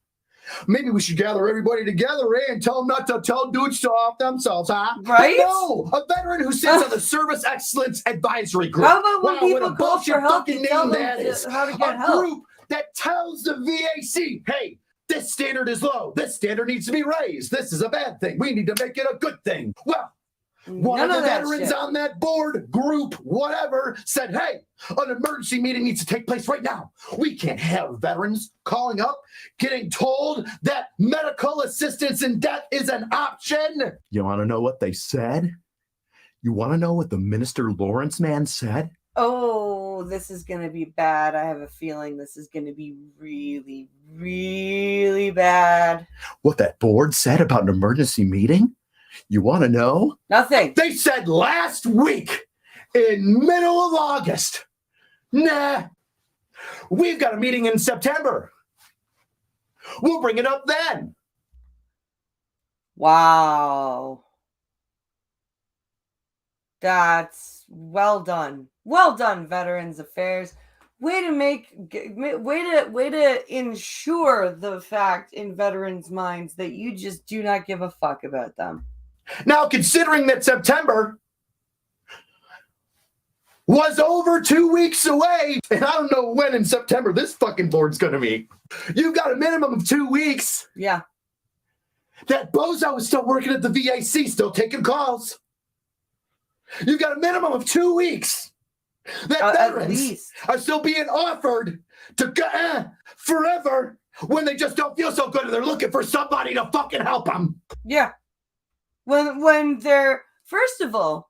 maybe we should gather everybody together, and tell them not to tell dudes to off themselves, huh? Right? No, a veteran who sits on the Service Excellence Advisory Group. How about when Wow, people what a call for bullshit help, fucking you tell name them that is. how to get a help. Group that tells the VAC, hey, this standard is low. This standard needs to be raised. This is a bad thing. We need to make it a good thing. Well, one of the veterans on that board, group, whatever, said, hey, an emergency meeting needs to take place right now. We can't have veterans calling up, getting told that medical assistance in death is an option. You want to know what they said? You want to know what the Minister Lawrence man said? Oh, this is going to be bad. I have a feeling this is going to be really, really bad. What that board said about an emergency meeting? You want to know? Nothing. They said last week in middle of August, nah, we've got a meeting in September. We'll bring it up then. Wow. That's well done. Well done, Veterans Affairs. Way to ensure the fact in veterans' minds that you just do not give a fuck about them. Now, considering that September was over 2 weeks away, and I don't know when in September this fucking board's going to meet. You've got a minimum of 2 weeks. Yeah. That bozo is still working at the VAC, still taking calls. You've got a minimum of 2 weeks. That veterans are still being offered to go forever when they just don't feel so good and they're looking for somebody to fucking help them. Yeah. When they're, first of all,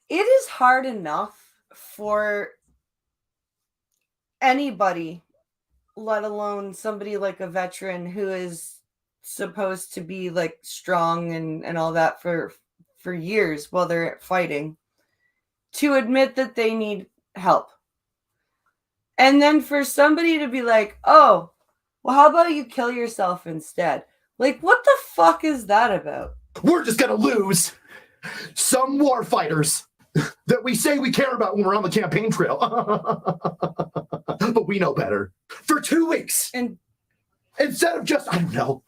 it is hard enough for anybody, let alone somebody like a veteran who is supposed to be like strong and all that for years while they're fighting, to admit that they need help. And then for somebody to be like, oh, well, how about you kill yourself instead? Like, what the fuck is that about? We're just going to lose some war fighters that we say we care about when we're on the campaign trail. But we know better. For 2 weeks. And instead of just, I don't know,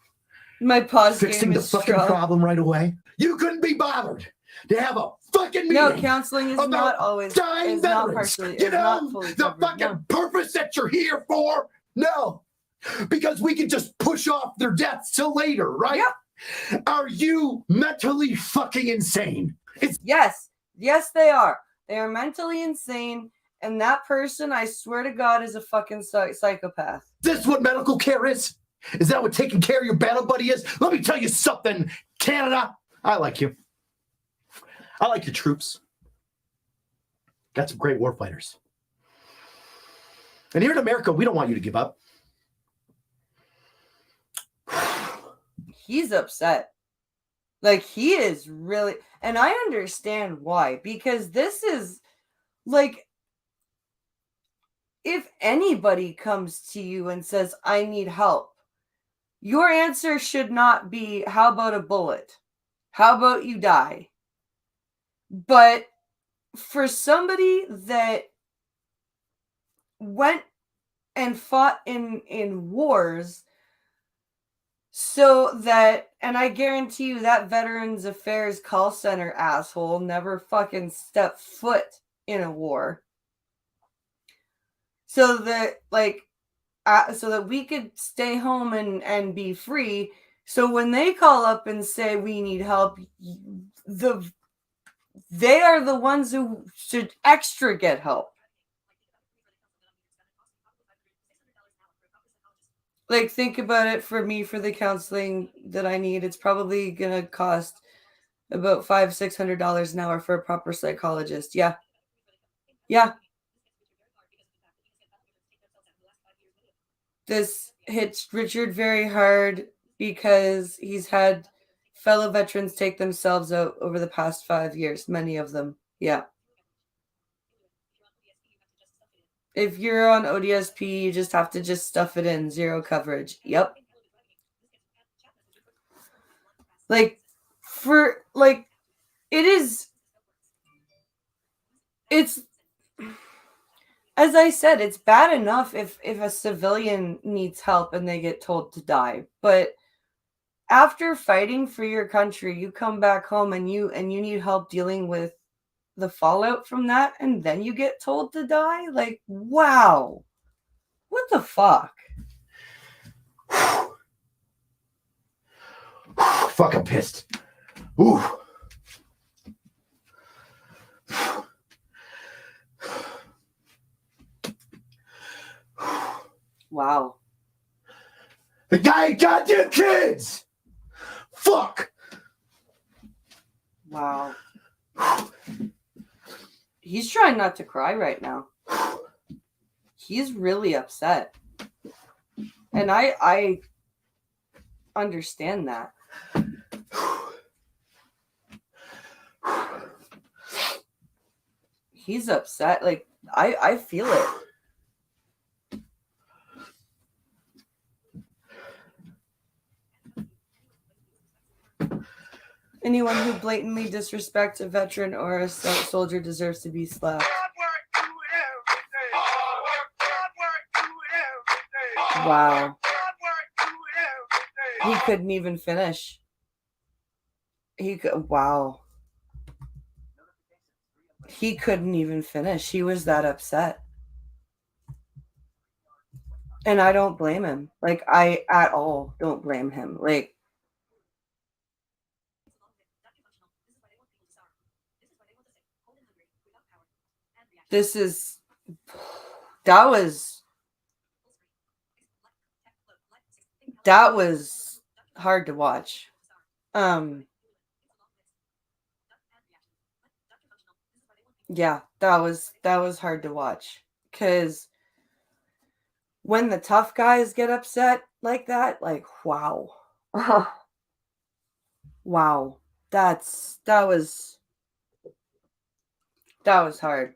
my pause fixing game the is fucking strong. problem right away. You couldn't be bothered to have a fucking meeting. No, counseling is not always dying is not veterans. partially. You Is know not fully the covered, fucking no. purpose that you're here for? No, because we can just push off their deaths till later, right? Yep. Are you mentally fucking insane? Yes, they are. They are mentally insane, and that person, I swear to God, is a fucking psychopath. Is this what medical care is? Is that what taking care of your battle buddy is? Let me tell you something, Canada. I like you. I like your troops. Got some great warfighters. And here in America, we don't want you to give up. He's upset. Like, he is really, and I understand why, because this is like, if anybody comes to you and says, I need help, Your answer should not be, how about a bullet? How about you die? But for somebody that went and fought in wars, so that, and I guarantee you that Veterans Affairs call center asshole never fucking stepped foot in a war. So that, like, so that we could stay home and be free. So when they call up and say we need help, they are the ones who should extra get help. Like, think about it for me, for the counseling that I need. It's probably going to cost about $500-$600 an hour for a proper psychologist. Yeah. Yeah. This hits Richard very hard because he's had fellow veterans take themselves out over the past 5 years, many of them. Yeah. If you're on ODSP, you just have to just stuff it in. Zero coverage. Yep. Like, it's, as I said, it's bad enough if a civilian needs help and they get told to die. But after fighting for your country, you come back home and you need help dealing with the fallout from that, and then you get told to die? Like, wow. What the fuck? Fucking pissed. Ooh. Wow. The guy had goddamn kids! Fuck! Wow. He's trying not to cry right now. He's really upset. And I understand that. He's upset. Like, I feel it. Anyone who blatantly disrespects a veteran or a soldier deserves to be slapped. Wow. He couldn't even finish. Wow. He couldn't even finish. He was that upset. And I don't blame him. Like, I at all don't blame him. Like, that was hard to watch. Yeah, that was hard to watch, because when the tough guys get upset like that, like, wow. Wow. That was hard.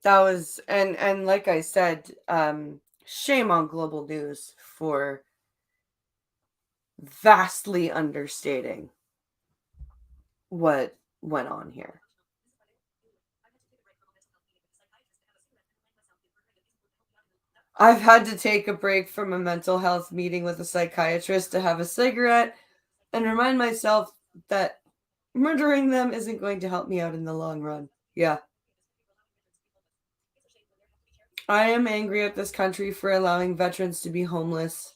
That was, and like I said, shame on Global News for vastly understating what went on here. I've had to take a break from a mental health meeting with a psychiatrist to have a cigarette and remind myself that murdering them isn't going to help me out in the long run. Yeah. I am angry at this country for allowing veterans to be homeless.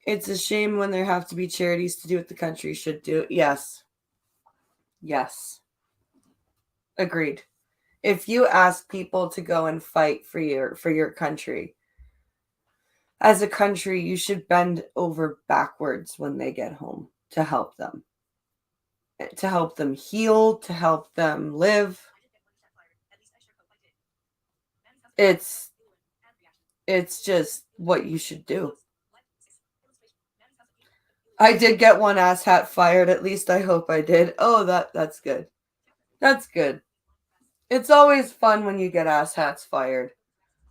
It's a shame when there have to be charities to do what the country should do. Yes. Yes. Agreed. If you ask people to go and fight for your country, as a country, you should bend over backwards when they get home to help them heal, to help them live. It's just what you should do. I did get one asshat fired. At least I hope I did. Oh, that's good. That's good. It's always fun when you get asshats fired.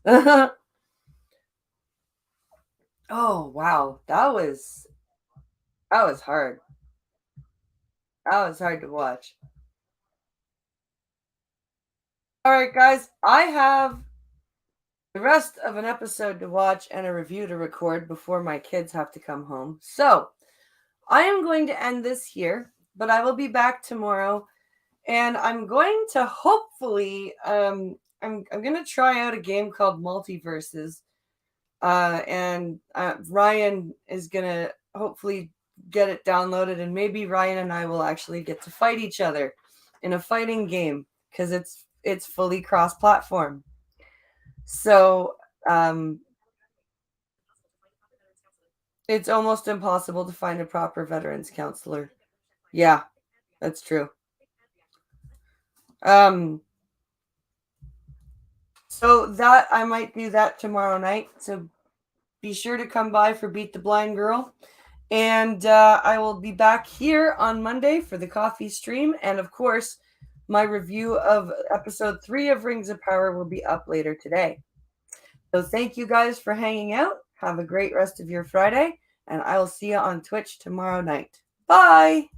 Oh wow, that was hard. That was hard to watch. All right, guys, I have the rest of an episode to watch and a review to record before my kids have to come home. So I am going to end this here, but I will be back tomorrow, and I'm going to hopefully I'm going to try out a game called Multiverses, and Ryan is going to hopefully get it downloaded, and maybe Ryan and I will actually get to fight each other in a fighting game because it's fully cross-platform. So it's almost impossible to find a proper veterans counselor. Yeah, that's true. So that I might do that tomorrow night. So be sure to come by for Beat the Blind Girl. And I will be back here on Monday for the coffee stream. And of course, my review of episode 3 of Rings of Power will be up later today. So thank you guys for hanging out. Have a great rest of your Friday. And I will see you on Twitch tomorrow night. Bye.